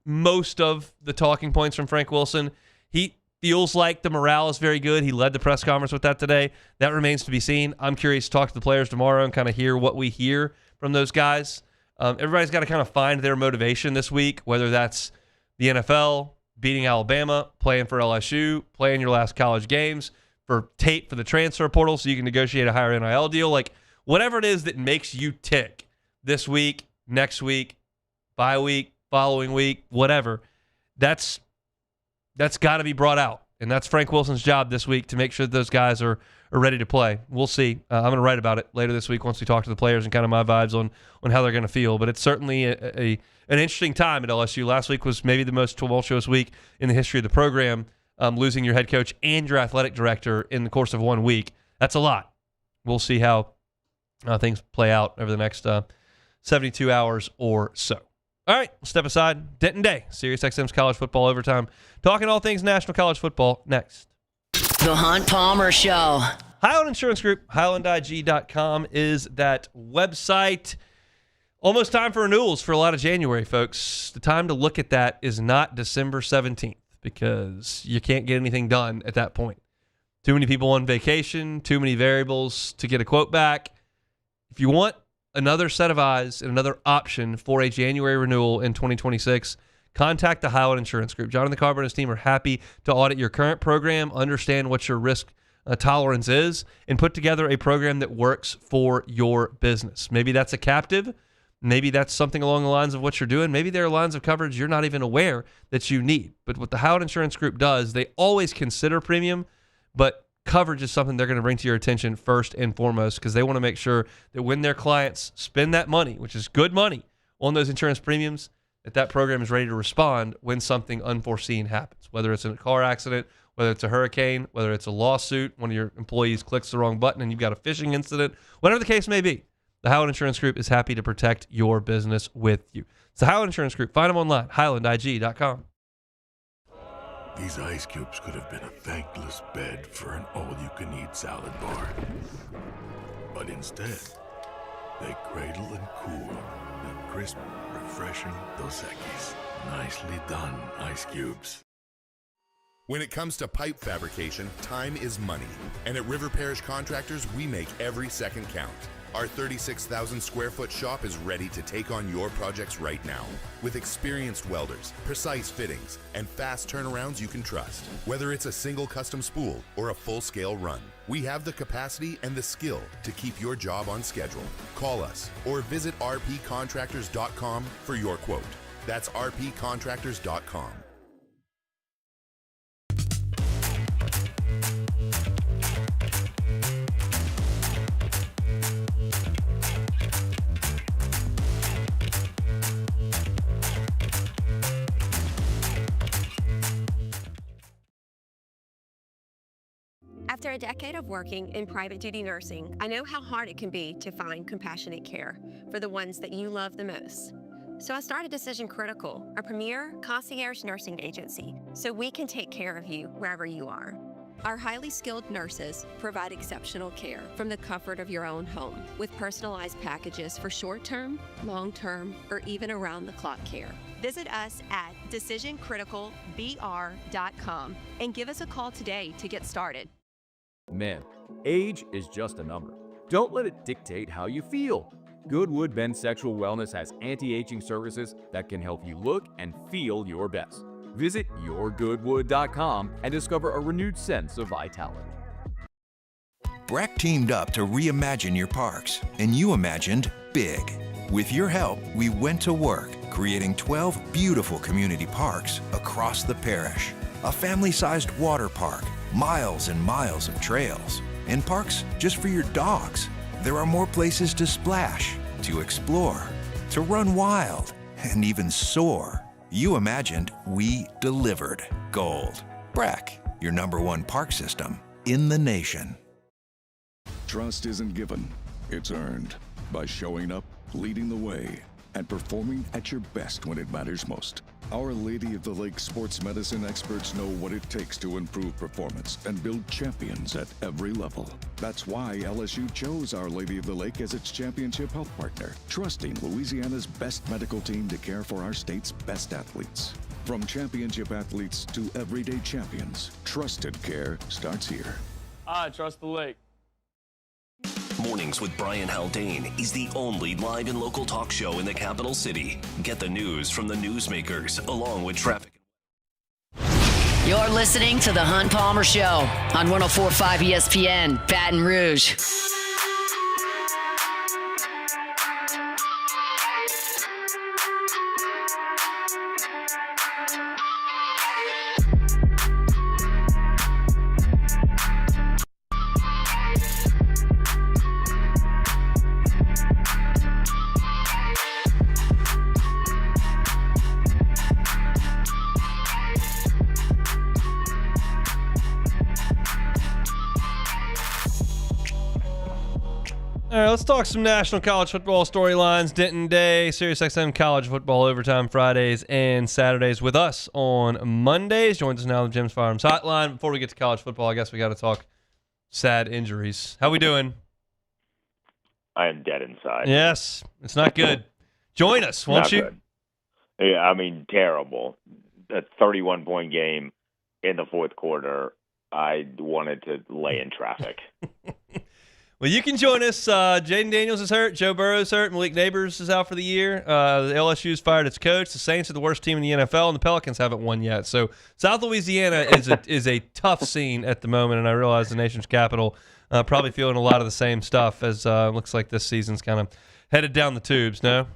Speaker 7: most of the talking points from Frank Wilson. He feels like the morale is very good. He led the press conference with that today. That remains to be seen. I'm curious to talk to the players tomorrow and kind of hear what we hear from those guys. Everybody's got to kind of find their motivation this week, whether that's the NFL, beating Alabama, playing for LSU, playing your last college games, for tape for the transfer portal so you can negotiate a higher NIL deal. Like, whatever it is that makes you tick this week, next week, bye week, following week, whatever, that's got to be brought out. And that's Frank Wilson's job this week, to make sure that those guys are ready to play. We'll see. I'm going to write about it later this week once we talk to the players and kind of my vibes on how they're going to feel. But it's certainly an interesting time at LSU. Last week was maybe the most tumultuous week in the history of the program, losing your head coach and your athletic director in the course of 1 week. That's a lot. We'll see how things play out over the next 72 hours or so. All right, we'll step aside. Denton Day, SiriusXM's College Football Overtime. Talking all things national college football next.
Speaker 4: The Hunt Palmer Show.
Speaker 7: Highland Insurance Group, HighlandIG.com is that website. Almost time for renewals for a lot of January, folks. The time to look at that is not December 17th because you can't get anything done at that point. Too many people on vacation, too many variables to get a quote back. If you want another set of eyes and another option for a January renewal in 2026, contact the Highland Insurance Group. Jonathan Carver and his team are happy to audit your current program, understand what your risk tolerance is, and put together a program that works for your business. Maybe that's a captive. Maybe that's something along the lines of what you're doing. Maybe there are lines of coverage you're not even aware that you need. But what the Howard Insurance Group does, they always consider premium, but coverage is something they're going to bring to your attention first and foremost, because they want to make sure that when their clients spend that money, which is good money, on those insurance premiums, that program is ready to respond when something unforeseen happens, whether it's a car accident, whether it's a hurricane, whether it's a lawsuit, one of your employees clicks the wrong button and you've got a phishing incident, whatever the case may be. The Highland Insurance Group is happy to protect your business with you. It's the Highland Insurance Group. Find them online, HighlandIG.com.
Speaker 11: These ice cubes could have been a thankless bed for an all-you-can-eat salad bar. But instead, they cradle and cool the crisp, refreshing Dos Equis. Nicely done, ice cubes.
Speaker 14: When it comes to pipe fabrication, time is money. And at River Parish Contractors, we make every second count. Our 36,000 square foot shop is ready to take on your projects right now. With experienced welders, precise fittings, and fast turnarounds you can trust. Whether it's a single custom spool or a full-scale run, we have the capacity and the skill to keep your job on schedule. Call us or visit rpcontractors.com for your quote. That's rpcontractors.com.
Speaker 15: After a decade of working in private duty nursing, I know how hard it can be to find compassionate care for the ones that you love the most. So I started Decision Critical, a premier concierge nursing agency, so we can take care of you wherever you are. Our highly skilled nurses provide exceptional care from the comfort of your own home with personalized packages for short-term, long-term, or even around-the-clock care. Visit us at decisioncriticalbr.com and give us a call today to get started.
Speaker 21: Men, age is just a number. Don't let it dictate how you feel. Goodwood Men's Sexual Wellness has anti-aging services that can help you look and feel your best. Visit yourgoodwood.com and discover a renewed sense of vitality.
Speaker 23: Breck teamed up to reimagine your parks, and you imagined big. With your help, we went to work creating 12 beautiful community parks across the parish. A family-sized water park, miles and miles of trails, and parks just for your dogs. There are more places to splash, to explore, to run wild, and even soar. You imagined, we delivered. Gold. Breck, your #1 park system in the nation.
Speaker 1: Trust isn't given, it's earned by showing up, leading the way, and performing at your best when it matters most. Our Lady of the Lake sports medicine experts know what it takes to improve performance and build champions at every level. That's why LSU chose Our Lady of the Lake as its championship health partner, trusting Louisiana's best medical team to care for our state's best athletes. From championship athletes to everyday champions, trusted care starts here.
Speaker 5: I trust the lake.
Speaker 22: Mornings with Brian Haldane is the only live and local talk show in the capital city. Get the news from the newsmakers along with traffic.
Speaker 4: You're listening to The Hunt Palmer Show on 104.5 ESPN, Baton Rouge.
Speaker 7: All right, let's talk some national college football storylines. Denton Day, SiriusXM College Football Overtime Fridays and Saturdays with us on Mondays. Joins us now on the Jim's Firearms Hotline. Before we get to college football, I guess we got to talk sad injuries. How we doing?
Speaker 2: I am dead inside.
Speaker 7: Yes, it's not good. Join us, won't you?
Speaker 2: Good. Yeah, I mean, terrible. A 31-point game in the fourth quarter. I wanted to lay in traffic.
Speaker 7: Well, you can join us. Jaden Daniels is hurt. Joe Burrow's hurt. Malik Neighbors is out for the year. The LSU's fired its coach. The Saints are the worst team in the NFL, and the Pelicans haven't won yet. So South Louisiana is a tough scene at the moment, and I realize the nation's capital probably feeling a lot of the same stuff as looks like this season's kind of headed down the tubes, no?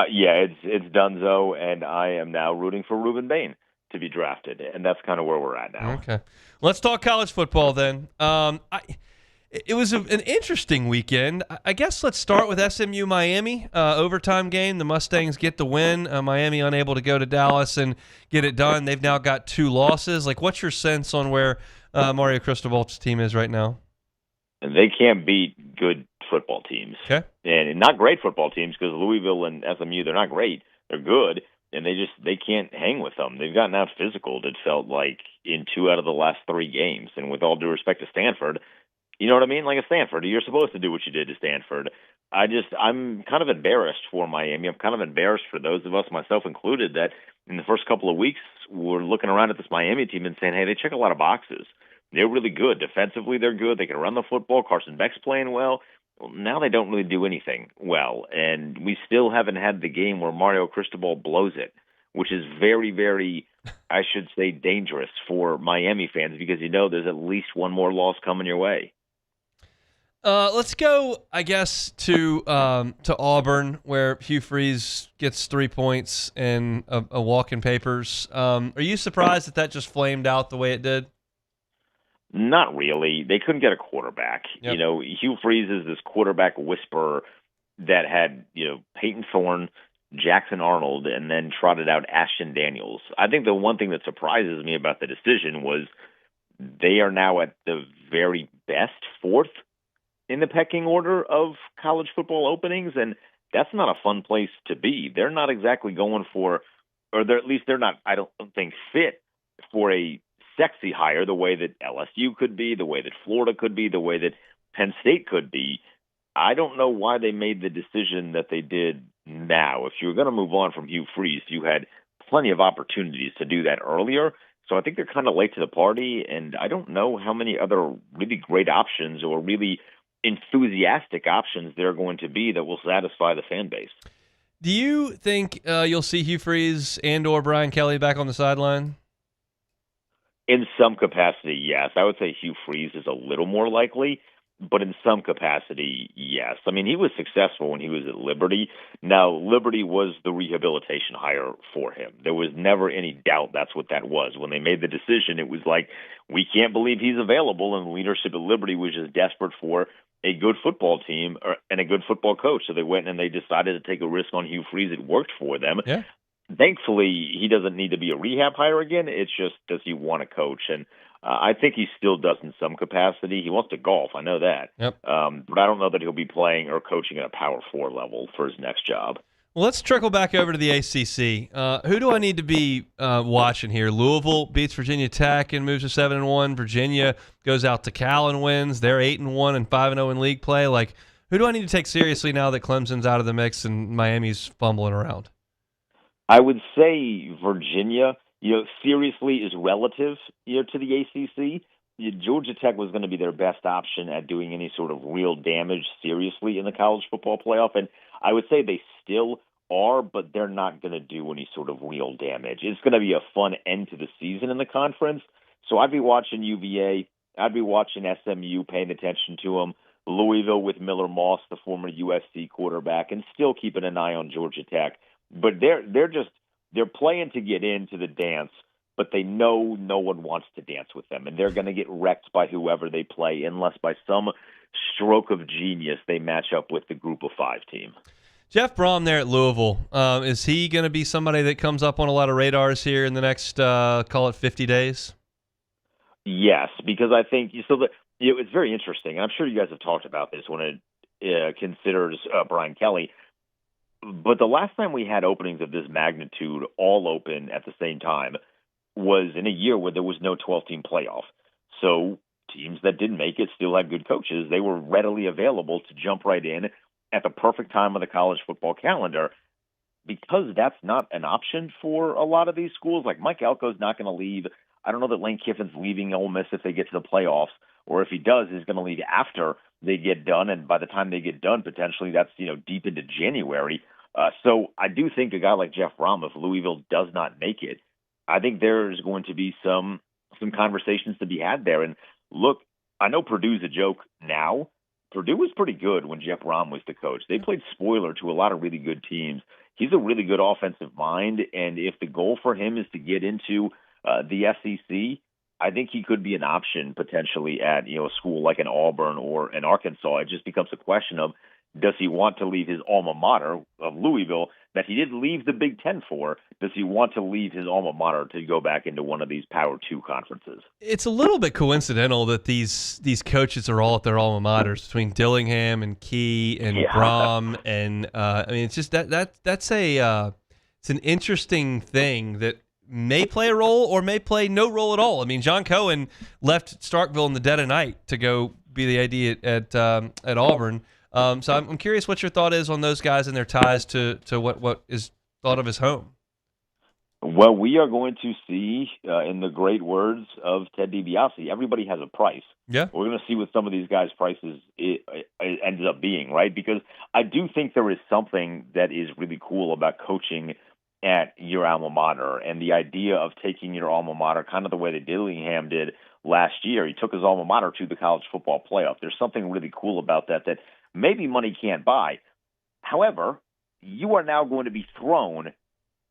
Speaker 2: Yeah, it's donezo, and I am now rooting for Reuben Bain to be drafted, and that's kind of where we're at now.
Speaker 7: Okay. Let's talk college football then. It was an interesting weekend. I guess let's start with SMU Miami overtime game. The Mustangs get the win. Miami unable to go to Dallas and get it done. They've now got 2 losses. Like, what's your sense on where Mario Cristobal's team is right now?
Speaker 2: And they can't beat good football teams.
Speaker 7: Okay.
Speaker 2: And not great football teams, because Louisville and SMU, they're not great. They're good, and they can't hang with them. They've gotten out physical, it felt like, in 2 out of the last 3 games. And with all due respect to Stanford, you know what I mean? Like a Stanford, you're supposed to do what you did to Stanford. I'm kind of embarrassed for Miami. I'm kind of embarrassed for those of us, myself included, that in the first couple of weeks we're looking around at this Miami team and saying, hey, they check a lot of boxes. They're really good. Defensively, they're good. They can run the football. Carson Beck's playing well. Well, now they don't really do anything well. And we still haven't had the game where Mario Cristobal blows it, which is very, very, I should say, dangerous for Miami fans, because there's at least one more loss coming your way.
Speaker 7: Let's go, I guess, to Auburn, where Hugh Freeze gets 3 points and a walk in papers. Are you surprised that just flamed out the way it did?
Speaker 2: Not really. They couldn't get a quarterback.
Speaker 7: Yep.
Speaker 2: Hugh Freeze is this quarterback whisperer that had, Peyton Thorne, Jackson Arnold, and then trotted out Ashton Daniels. I think the one thing that surprises me about the decision was they are now at the very best 4th in the pecking order of college football openings, and that's not a fun place to be. They're not exactly going for, or they're not, I don't think, fit for a sexy hire the way that LSU could be, the way that Florida could be, the way that Penn State could be. I don't know why they made the decision that they did now. If you were going to move on from Hugh Freeze, you had plenty of opportunities to do that earlier. So I think they're kind of late to the party, and I don't know how many other really great options or really enthusiastic options there are going to be that will satisfy the fan base.
Speaker 7: Do you think you'll see Hugh Freeze and or Brian Kelly back on the sideline?
Speaker 2: In some capacity, yes. I would say Hugh Freeze is a little more likely. but in some capacity, yes. I mean, he was successful when he was at Liberty. Now, Liberty was the rehabilitation hire for him. There was never any doubt that's what that was. When they made the decision, it was like, we can't believe he's available, and the leadership at Liberty was just desperate for a good football team and a good football coach. So they went and they decided to take a risk on Hugh Freeze. It worked for them.
Speaker 7: Yeah.
Speaker 2: Thankfully, he doesn't need to be a rehab hire again. It's just, does he want to coach? And I think he still does in some capacity. He wants to golf. I know that.
Speaker 7: Yep.
Speaker 2: But I don't know that he'll be playing or coaching at a Power 4 level for his next job.
Speaker 7: Well, let's trickle back over to the ACC. Who do I need to be watching here? Louisville beats Virginia Tech and moves to 7-1. Virginia goes out to Cal and wins. They're 8-1 and 5-0 in league play. Like, who do I need to take seriously now that Clemson's out of the mix and Miami's fumbling around?
Speaker 2: I would say Virginia, seriously is relative, to the ACC. Georgia Tech was going to be their best option at doing any sort of real damage seriously in the college football playoff. And I would say they still are, but they're not going to do any sort of real damage. It's going to be a fun end to the season in the conference. So I'd be watching UVA. I'd be watching SMU, paying attention to them. Louisville with Miller Moss, the former USC quarterback, and still keeping an eye on Georgia Tech. But they're playing to get into the dance, but they know no one wants to dance with them, and they're going to get wrecked by whoever they play, unless by some stroke of genius they match up with the Group of 5 team.
Speaker 7: Jeff Brom there at Louisville, is he going to be somebody that comes up on a lot of radars here in the next, call it 50 days?
Speaker 2: Yes, because I think it's very interesting. I'm sure you guys have talked about this when it considers Brian Kelly. But the last time we had openings of this magnitude all open at the same time was in a year where there was no 12-team playoff. So teams that didn't make it still had good coaches. They were readily available to jump right in at the perfect time of the college football calendar. Because that's not an option for a lot of these schools, like Mike Elko's not going to leave. I don't know that Lane Kiffin's leaving Ole Miss if they get to the playoffs, or if he does, he's going to leave after they get done. And by the time they get done, potentially that's, deep into January. So I do think a guy like Jeff Brom, if Louisville does not make it, I think there's going to be some conversations to be had there. And look, I know Purdue's a joke now. Purdue was pretty good when Jeff Brom was the coach. They played spoiler to a lot of really good teams. He's a really good offensive mind, and if the goal for him is to get into the SEC, I think he could be an option potentially at a school like an Auburn or an Arkansas. It just becomes a question of, does he want to leave his alma mater of Louisville that he didn't leave the Big Ten for? Does he want to leave his alma mater to go back into one of these Power 2 conferences?
Speaker 7: It's a little bit coincidental that these coaches are all at their alma maters, between Dillingham and Key and Brom, and it's just that's it's an interesting thing that may play a role or may play no role at all. I mean, John Cohen left Starkville in the dead of night to go be the AD at Auburn. So I'm curious what your thought is on those guys and their ties to what is thought of as home.
Speaker 2: Well, we are going to see, in the great words of Ted DiBiase, everybody has a price.
Speaker 7: Yeah.
Speaker 2: We're going to see what some of these guys' prices it ends up being, right? Because I do think there is something that is really cool about coaching at your alma mater, and the idea of taking your alma mater kind of the way that Dillingham did last year. He took his alma mater to the college football playoff. There's something really cool about that maybe money can't buy. However, you are now going to be thrown,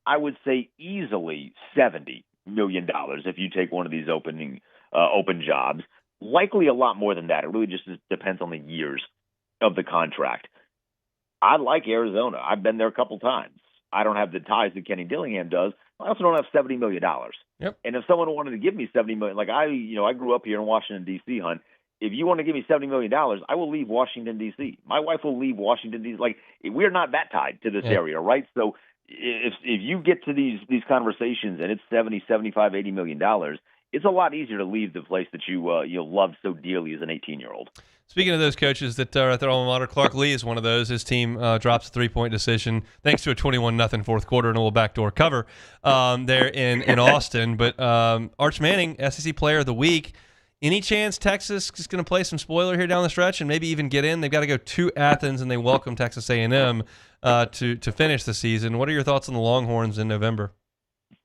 Speaker 2: I would say, easily $70 million if you take one of these open jobs. Likely a lot more than that. It really just depends on the years of the contract. I like Arizona. I've been there a couple times. I don't have the ties that Kenny Dillingham does. I also don't have $70 million.
Speaker 7: Yep.
Speaker 2: And if someone wanted to give me $70 million, like I grew up here in Washington, D.C., Hunt. If you want to give me $70 million, I will leave Washington, D.C. My wife will leave Washington, D.C. Like, we're not that tied to this area, right? So if you get to these conversations and it's $70, $75, $80 million, it's a lot easier to leave the place that you loved so dearly as an 18-year-old.
Speaker 7: Speaking of those coaches that are at their alma mater, Clark Lee is one of those. His team drops a 3-point decision thanks to a 21-0 fourth quarter and a little backdoor cover there in Austin. But Arch Manning, SEC Player of the Week. Any chance Texas is going to play some spoiler here down the stretch and maybe even get in? They've got to go to Athens, and they welcome Texas A&M to finish the season. What are your thoughts on the Longhorns in November?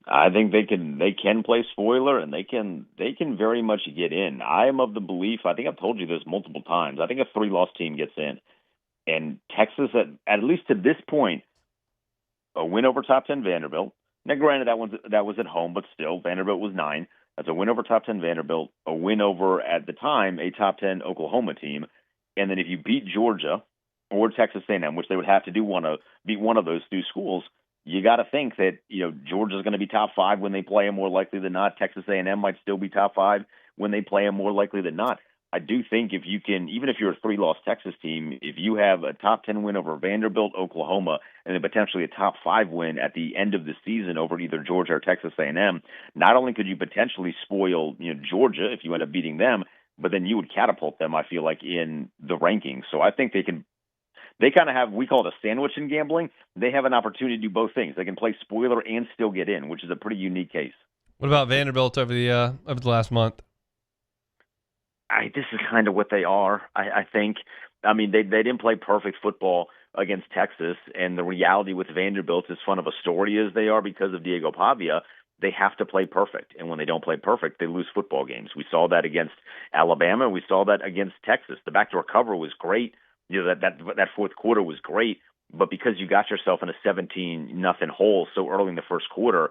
Speaker 2: I think they can play spoiler, and they can very much get in. I am of the belief, I think I've told you this multiple times, I think a 3-loss team gets in. And Texas, at least to this point, a win over top 10 Vanderbilt. Now, granted, that was at home, but still, Vanderbilt was 9. That's a win over top 10 Vanderbilt, a win over, at the time, a top 10 Oklahoma team. And then if you beat Georgia or Texas A&M, which they would have to do, beat one of those 2 schools, you got to think that Georgia's going to be top 5 when they play them more likely than not. Texas A&M might still be top 5 when they play them more likely than not. I do think if you can, even if you're a 3-loss Texas team, if you have a top 10 win over Vanderbilt, Oklahoma, and then potentially a top 5 win at the end of the season over either Georgia or Texas A&M, not only could you potentially spoil Georgia if you end up beating them, but then you would catapult them, I feel like, in the rankings. So I think they kind of have, we call it a sandwich in gambling. They have an opportunity to do both things. They can play spoiler and still get in, which is a pretty unique case.
Speaker 7: What about Vanderbilt over the last month?
Speaker 2: This is kind of what they are, I think. I mean, they didn't play perfect football against Texas, and the reality with Vanderbilt, as fun of a story as they are because of Diego Pavia, they have to play perfect. And when they don't play perfect, they lose football games. We saw that against Alabama. We saw that against Texas. The backdoor cover was great. That fourth quarter was great, but because you got yourself in a 17-0 hole so early in the first quarter,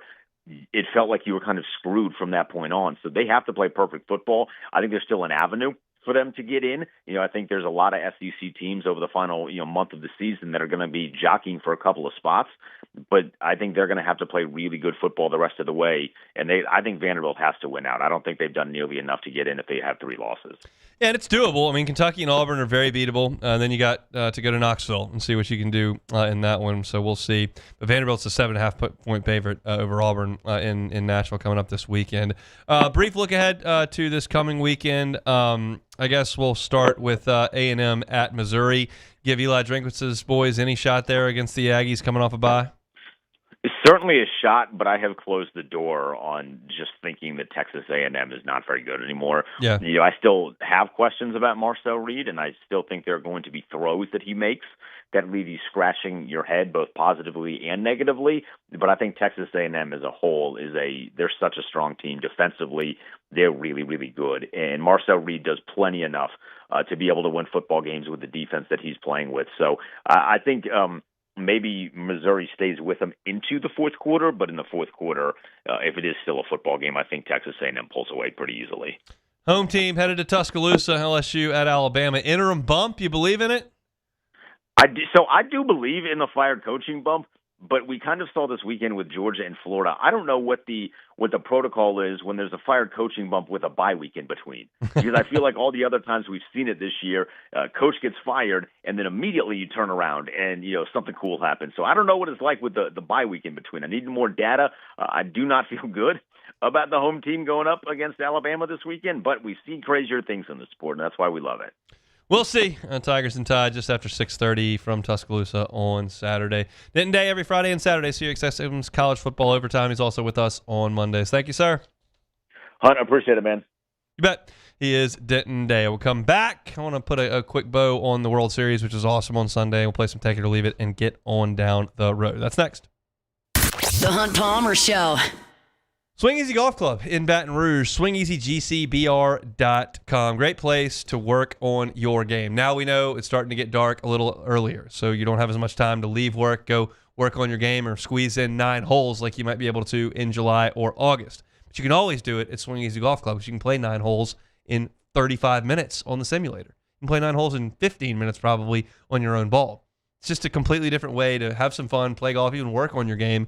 Speaker 2: it felt like you were kind of screwed from that point on. So they have to play perfect football. I think there's still an avenue for them to get in. I think there's a lot of SEC teams over the final month of the season that are going to be jockeying for a couple of spots, but I think they're going to have to play really good football the rest of the way. And I think Vanderbilt has to win out. I don't think they've done nearly enough to get in if they have 3 losses.
Speaker 7: Yeah, and it's doable. I mean, Kentucky and Auburn are very beatable. Then you got to go to Knoxville and see what you can do in that one. So we'll see. But Vanderbilt's a 7.5-point favorite over Auburn in Nashville coming up this weekend. Brief look ahead to this coming weekend. I guess we'll start with A&M at Missouri. Give Eli Drinkwitz's boys any shot there against the Aggies coming off a bye?
Speaker 2: It's certainly a shot, but I have closed the door on just thinking that Texas A&M is not very good anymore.
Speaker 7: Yeah.
Speaker 2: I still have questions about Marcel Reed, and I still think there are going to be throws that he makes that leave you scratching your head both positively and negatively. But I think Texas A&M as a whole they're such a strong team defensively. They're really, really good, and Marcel Reed does plenty enough to be able to win football games with the defense that he's playing with. So I think maybe Missouri stays with them into the fourth quarter, but in the fourth quarter, if it is still a football game, I think Texas A&M pulls away pretty easily.
Speaker 7: Home team headed to Tuscaloosa, LSU at Alabama. Interim bump, you believe in it?
Speaker 2: So I do believe in the fired coaching bump, but we kind of saw this weekend with Georgia and Florida. I don't know what the protocol is when there's a fired coaching bump with a bye week in between. Because I feel like all the other times we've seen it this year, coach gets fired, and then immediately you turn around and something cool happens. So I don't know what it's like with the bye week in between. I need more data. I do not feel good about the home team going up against Alabama this weekend, but we've seen crazier things in the sport, and that's why we love it.
Speaker 7: We'll see. Tigers and Tide just after 6:30 from Tuscaloosa on Saturday. Denton Day every Friday and Saturday. SiriusXM's College Football Overtime. He's also with us on Mondays. Thank you, sir.
Speaker 2: Hunt, I appreciate it, man.
Speaker 7: You bet. He is Denton Day. We'll come back. I want to put a quick bow on the World Series, which is awesome on Sunday. We'll play some Take It or Leave It and get on down the road. That's next.
Speaker 4: The Hunt Palmer Show.
Speaker 7: Swing Easy Golf Club in Baton Rouge, swingeasygcbr.com. Great place to work on your game. Now we know it's starting to get dark a little earlier, so you don't have as much time to leave work, go work on your game, or squeeze in 9 holes like you might be able to in July or August. But you can always do it at Swing Easy Golf Club, because you can play 9 holes in 35 minutes on the simulator. You can play 9 holes in 15 minutes probably on your own ball. It's just a completely different way to have some fun, play golf, even work on your game,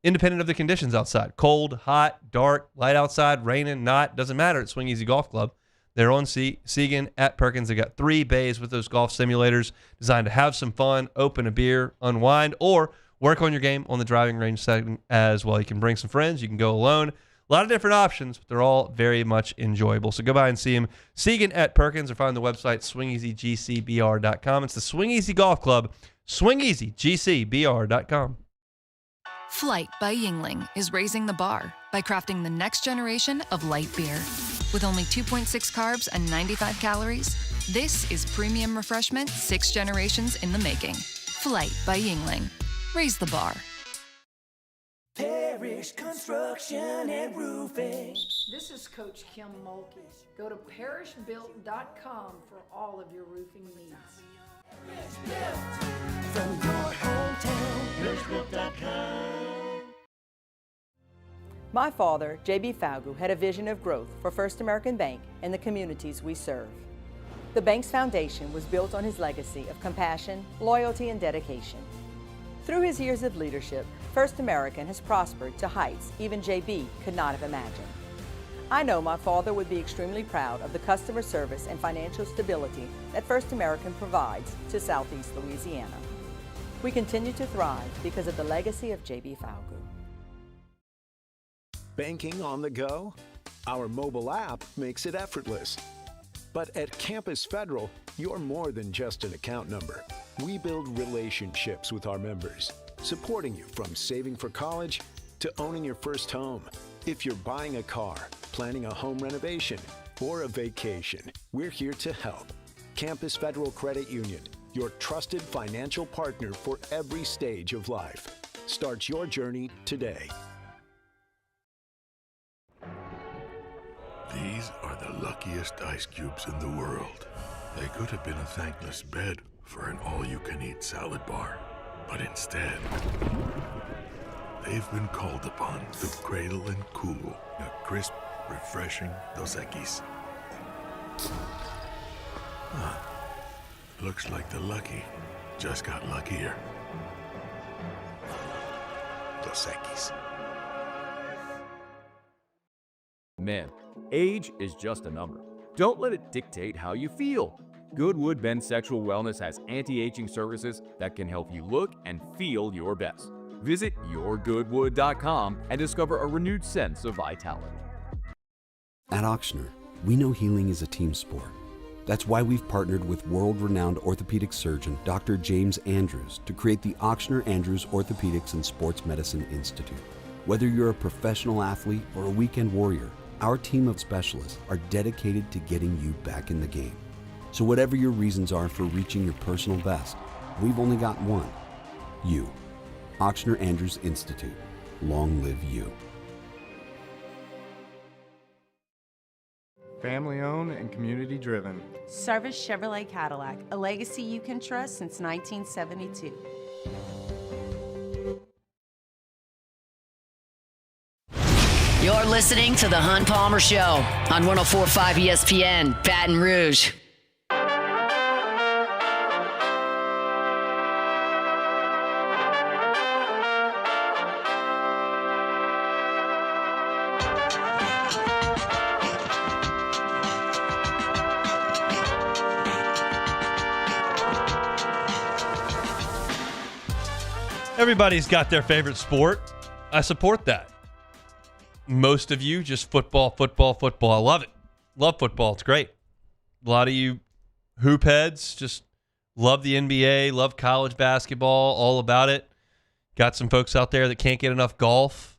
Speaker 7: independent of the conditions outside. Cold, hot, dark, light outside, raining, not, doesn't matter at Swing Easy Golf Club. They're on Seagan at Perkins. They got 3 bays with those golf simulators designed to have some fun, open a beer, unwind, or work on your game on the driving range setting as well. You can bring some friends. You can go alone. A lot of different options, but they're all very much enjoyable. So go by and see him. Seagan at Perkins, or find the website swingeasygcbr.com. It's the Swing Easy Golf Club, swingeasygcbr.com.
Speaker 10: Flight by Yingling is raising the bar by crafting the next generation of light beer. With only 2.6 carbs and 95 calories, this is premium refreshment 6 generations in the making. Flight by Yingling. Raise the bar.
Speaker 3: Parish Construction and Roofing.
Speaker 8: This is Coach Kim Mulkey. Go to parishbuilt.com for all of your roofing needs.
Speaker 3: From your hometown, parishbuilt.com.
Speaker 16: My father, J.B. Falgu, had a vision of growth for First American Bank and the communities we serve. The bank's foundation was built on his legacy of compassion, loyalty, and dedication. Through his years of leadership, First American has prospered to heights even J.B. could not have imagined. I know my father would be extremely proud of the customer service and financial stability that First American provides to Southeast Louisiana. We continue to thrive because of the legacy of J.B. Falgu.
Speaker 24: Banking on the go? Our mobile app makes it effortless. But at Campus Federal, you're more than just an account number. We build relationships with our members, supporting you from saving for college to owning your first home. If you're buying a car, planning a home renovation, or a vacation, we're here to help. Campus Federal Credit Union, your trusted financial partner for every stage of life. Start your journey today.
Speaker 11: These are the luckiest ice cubes in the world. They could have been a thankless bed for an all-you-can-eat salad bar. But instead, they've been called upon to cradle and cool a crisp, refreshing Dos Equis. Looks like the lucky just got luckier. Dos Equis.
Speaker 21: Man, age is just a number. Don't let it dictate how you feel. Goodwood Men's Sexual Wellness has anti-aging services that can help you look and feel your best. Visit yourgoodwood.com and discover a renewed sense of vitality.
Speaker 25: At Ochsner, we know healing is a team sport. That's why we've partnered with world-renowned orthopedic surgeon Dr. James Andrews to create the Ochsner Andrews Orthopedics and Sports Medicine Institute. Whether you're a professional athlete or a weekend warrior, our team of specialists are dedicated to getting you back in the game. So whatever your reasons are for reaching your personal best, we've only got one: you. Ochsner Andrews Institute. Long live you.
Speaker 26: Family owned and community driven.
Speaker 27: Service Chevrolet Cadillac, a legacy you can trust since 1972.
Speaker 4: You're listening to The Hunt Palmer Show on 104.5 ESPN, Baton Rouge.
Speaker 7: Everybody's got their favorite sport. I support that. Most of you just football. I love it. Love football. It's great. A lot of you hoop heads just love the NBA, love college basketball, all about it. Got some folks out there that can't get enough golf.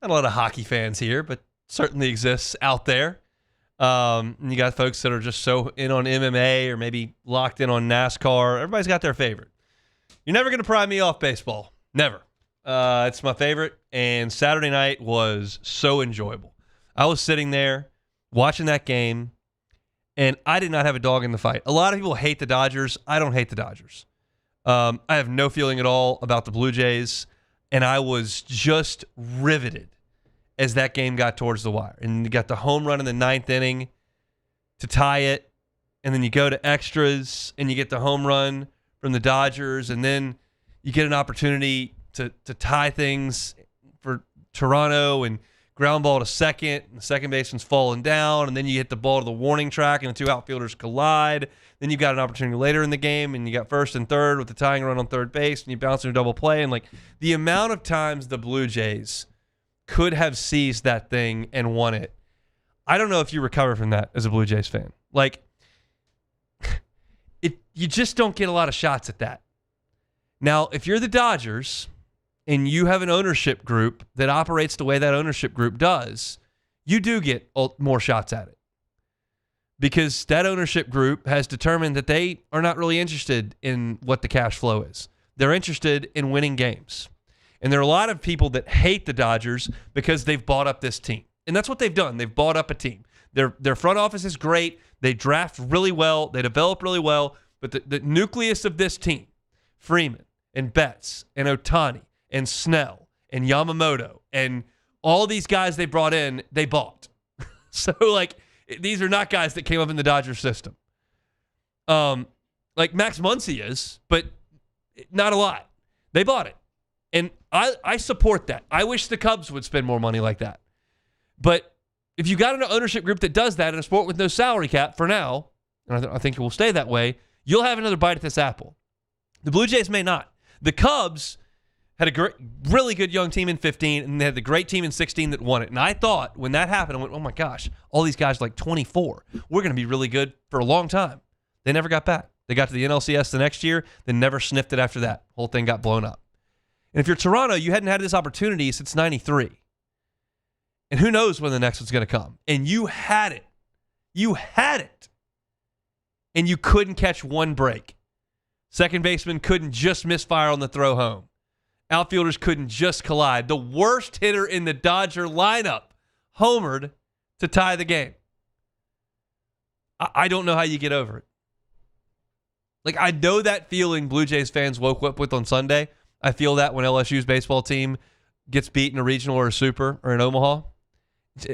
Speaker 7: Not a lot of hockey fans here, but certainly exists out there. And you got folks that are just so in on MMA or maybe locked in on NASCAR. Everybody's got their favorite. You're never going to pry me off baseball. Never. It's my favorite, and Saturday night was so enjoyable. I was sitting there watching that game, and I did not have a dog in the fight. A lot of people hate the Dodgers. I don't hate the Dodgers. I have no feeling at all about the Blue Jays, and I was just riveted as that game got towards the wire. And you got the home run in the ninth inning to tie it, and then you go to extras, and you get the home run from the Dodgers, and then you get an opportunity to tie things for Toronto and ground ball to second, and the second baseman's falling down, and then you hit the ball to the warning track and the two outfielders collide. Then you got an opportunity later in the game, and you got first and third with the tying run on third base, and you bounce in a double play. And like the amount of times the Blue Jays could have seized that thing and won it, I don't know if you recover from that as a Blue Jays fan. Like, you just don't get a lot of shots at that. Now, if you're the Dodgers and you have an ownership group that operates the way that ownership group does, you do get more shots at it. Because that ownership group has determined that they are not really interested in what the cash flow is. They're interested in winning games. And there are a lot of people that hate the Dodgers because they've bought up this team. And that's what they've done. They've bought up a team. Their front office is great. They draft really well. They develop really well. But the nucleus of this team, Freeman and Betts and Ohtani and Snell and Yamamoto and all these guys they brought in, they bought. So, like, these are not guys that came up in the Dodgers system. Like Max Muncy is, but not a lot. They bought it. And I support that. I wish the Cubs would spend more money like that. But if you got an ownership group that does that in a sport with no salary cap for now, and I think it will stay that way, you'll have another bite at this apple. The Blue Jays may not. The Cubs had a really good young team in 15, and they had the great team in 16 that won it. And I thought when that happened, I went, oh my gosh, all these guys are like 24. We're going to be really good for a long time. They never got back. They got to the NLCS the next year, then never sniffed it after that. Whole thing got blown up. And if you're Toronto, you hadn't had this opportunity since 93. And who knows when the next one's going to come. And you had it. You had it. And you couldn't catch one break. Second baseman couldn't just misfire on the throw home. Outfielders couldn't just collide. The worst hitter in the Dodger lineup homered to tie the game. I don't know how you get over it. Like, I know that feeling Blue Jays fans woke up with on Sunday. I feel that when LSU's baseball team gets beat in a regional or a super or in Omaha.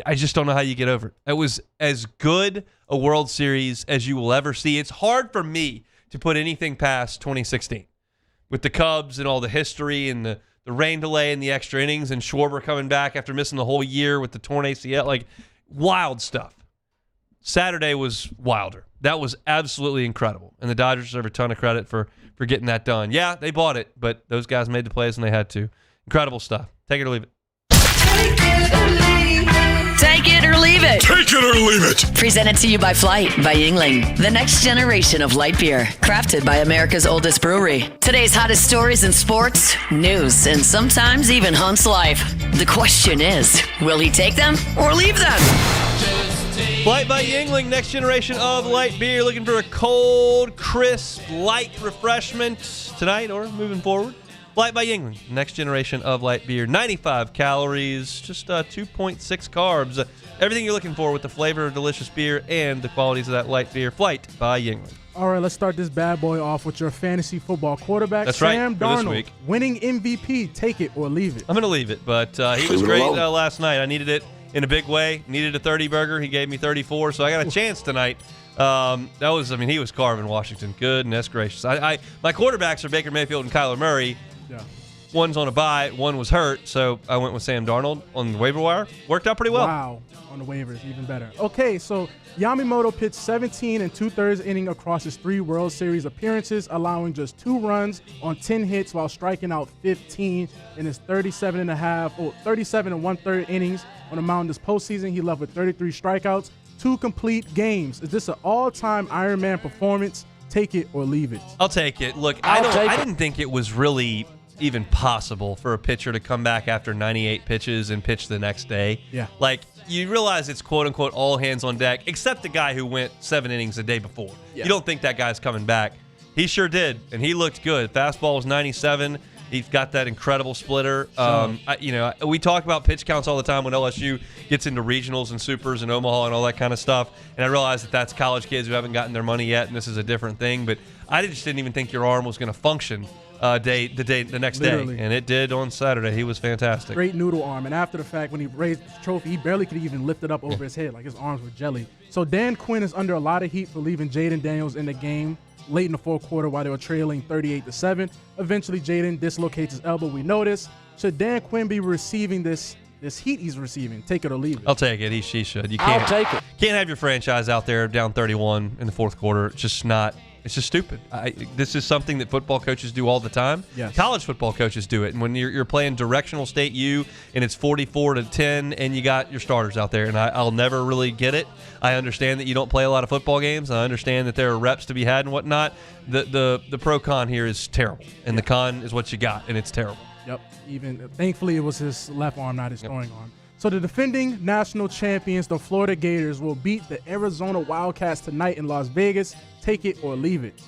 Speaker 7: I just don't know how you get over it. It was as good a World Series as you will ever see. It's hard for me to put anything past 2016 with the Cubs and all the history and the rain delay and the extra innings and Schwarber coming back after missing the whole year with the torn ACL. Like, wild stuff. Saturday was wilder. That was absolutely incredible. And the Dodgers deserve a ton of credit for getting that done. Yeah, they bought it, but those guys made the plays when they had to. Incredible stuff. Take it or leave it.
Speaker 4: Take it or leave it.
Speaker 11: Take it or leave it.
Speaker 4: Presented to you by Flight by Yingling, the next generation of light beer, crafted by America's oldest brewery. Today's hottest stories in sports, news, and sometimes even Hunt's life. The question is, will he take them or leave them?
Speaker 7: Flight by Yingling, next generation of light beer. Looking for a cold, crisp, light refreshment tonight or moving forward? Flight by Yingling, next generation of light beer. 95 calories, just 2.6 carbs. Everything you're looking for with the flavor of delicious beer and the qualities of that light beer. Flight by Yingling.
Speaker 6: All right, let's start this bad boy off with your fantasy football quarterback,
Speaker 7: That's
Speaker 6: Sam
Speaker 7: right, for
Speaker 6: Darnold,
Speaker 7: this week.
Speaker 6: winning MVP. Take it or leave it.
Speaker 7: I'm going to leave it, but he was great last night. I needed it in a big way. Needed a 30 burger. He gave me 34, so I got a chance tonight. He was carving Washington. Goodness gracious. My quarterbacks are Baker Mayfield and Kyler Murray.
Speaker 6: Yeah.
Speaker 7: One's on a bye, one was hurt, so I went with Sam Darnold on the waiver wire. Worked out pretty well.
Speaker 6: Wow, on the waivers, even better. Okay, so Yamamoto pitched 17 and 2/3 inning across his 3 World Series appearances, allowing just 2 runs on 10 hits while striking out 15 in his 37 and 1/3 innings on the mound this postseason. He left with 33 strikeouts, 2 complete games. Is this an all-time Iron Man performance? Take it or leave it.
Speaker 7: I'll take it. Look, I didn't think it was really even possible for a pitcher to come back after 98 pitches and pitch the next day.
Speaker 6: Yeah.
Speaker 7: Like, you realize it's quote-unquote all hands on deck, except the guy who went 7 innings the day before. Yeah. You don't think that guy's coming back. He sure did, and he looked good. Fastball was 97. He's got that incredible splitter. We talk about pitch counts all the time when LSU gets into regionals and supers and Omaha and all that kind of stuff. And I realize that that's college kids who haven't gotten their money yet, and this is a different thing. But I just didn't even think your arm was going to function the next
Speaker 6: Literally.
Speaker 7: day, and it did on Saturday. He was fantastic.
Speaker 6: Great noodle arm, and after the fact, when he raised the trophy, he barely could even lift it up over his head. Like, his arms were jelly. So Dan Quinn is under a lot of heat for leaving Jaden Daniels in the game late in the fourth quarter while they were trailing 38-7. Eventually, Jaden dislocates his elbow. We notice. Should Dan Quinn be receiving this heat he's receiving? Take it or leave it.
Speaker 7: I'll take it. He should.
Speaker 6: I'll take it.
Speaker 7: Can't have your franchise out there down 31 in the fourth quarter. It's just not. It's just stupid. This is something that football coaches do all the time.
Speaker 6: Yes.
Speaker 7: College football coaches do it. And when you're playing directional state U and it's 44-10 and you got your starters out there, and I'll never really get it. I understand that you don't play a lot of football games. I understand that there are reps to be had and whatnot. The pro con here is terrible, and the con is what you got, and it's terrible.
Speaker 6: Yep. Even thankfully, it was his left arm, not his throwing arm. So the defending national champions, the Florida Gators, will beat the Arizona Wildcats tonight in Las Vegas. Take it or leave it.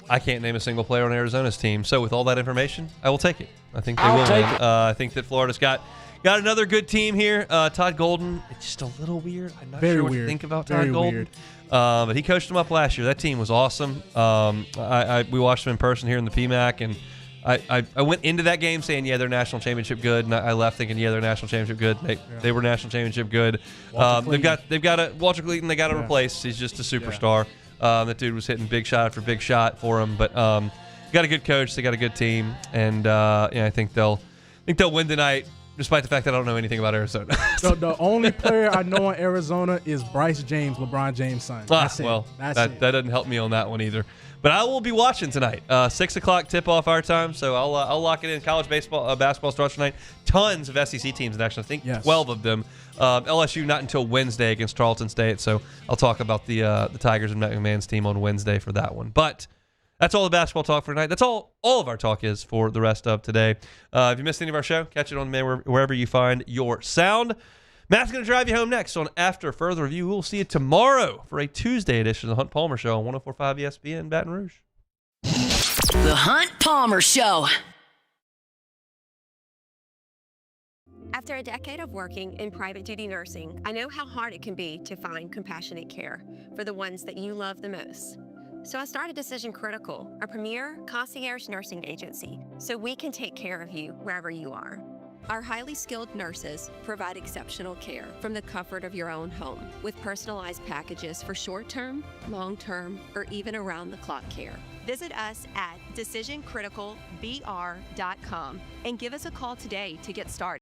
Speaker 7: I can't name a single player on Arizona's team. So with all that information, I will take it. I think they will win. I think that Florida's got another good team here. Todd Golden, it's just a little weird. I'm not sure what to think about Todd Golden. But he coached them up last year. That team was awesome. We watched them in person here in the PMAC, and I went into that game saying, yeah, they're national championship good, and I left thinking, yeah, they're national championship good. They were national championship good. They've got a Walter Clayton. They got to replace. He's just a superstar. That dude was hitting big shot after big shot for him. But got a good coach. They got a good team, and I think they'll win tonight. Despite the fact that I don't know anything about Arizona.
Speaker 6: The only player I know in Arizona is Bryce James, LeBron James' son. That's it.
Speaker 7: Well, that doesn't help me on that one either. But I will be watching tonight. 6 o'clock tip-off our time, so I'll lock it in. College basketball starts tonight. Tons of SEC teams in action. I think 12 of them. LSU not until Wednesday against Tarleton State, so I'll talk about the Tigers and Matt McMahon's team on Wednesday for that one. But that's all the basketball talk for tonight. That's all of our talk is for the rest of today. If you missed any of our show, catch it on demand wherever you find your sound. Matt's going to drive you home next on After Further Review. We'll see you tomorrow for a Tuesday edition of the Hunt Palmer Show on 104.5 ESPN Baton Rouge.
Speaker 4: The Hunt Palmer Show.
Speaker 15: After a decade of working in private duty nursing, I know how hard it can be to find compassionate care for the ones that you love the most. So I started Decision Critical, a premier concierge nursing agency, so we can take care of you wherever you are. Our highly skilled nurses provide exceptional care from the comfort of your own home with personalized packages for short-term, long-term, or even around-the-clock care. Visit us at decisioncriticalbr.com and give us a call today to get started.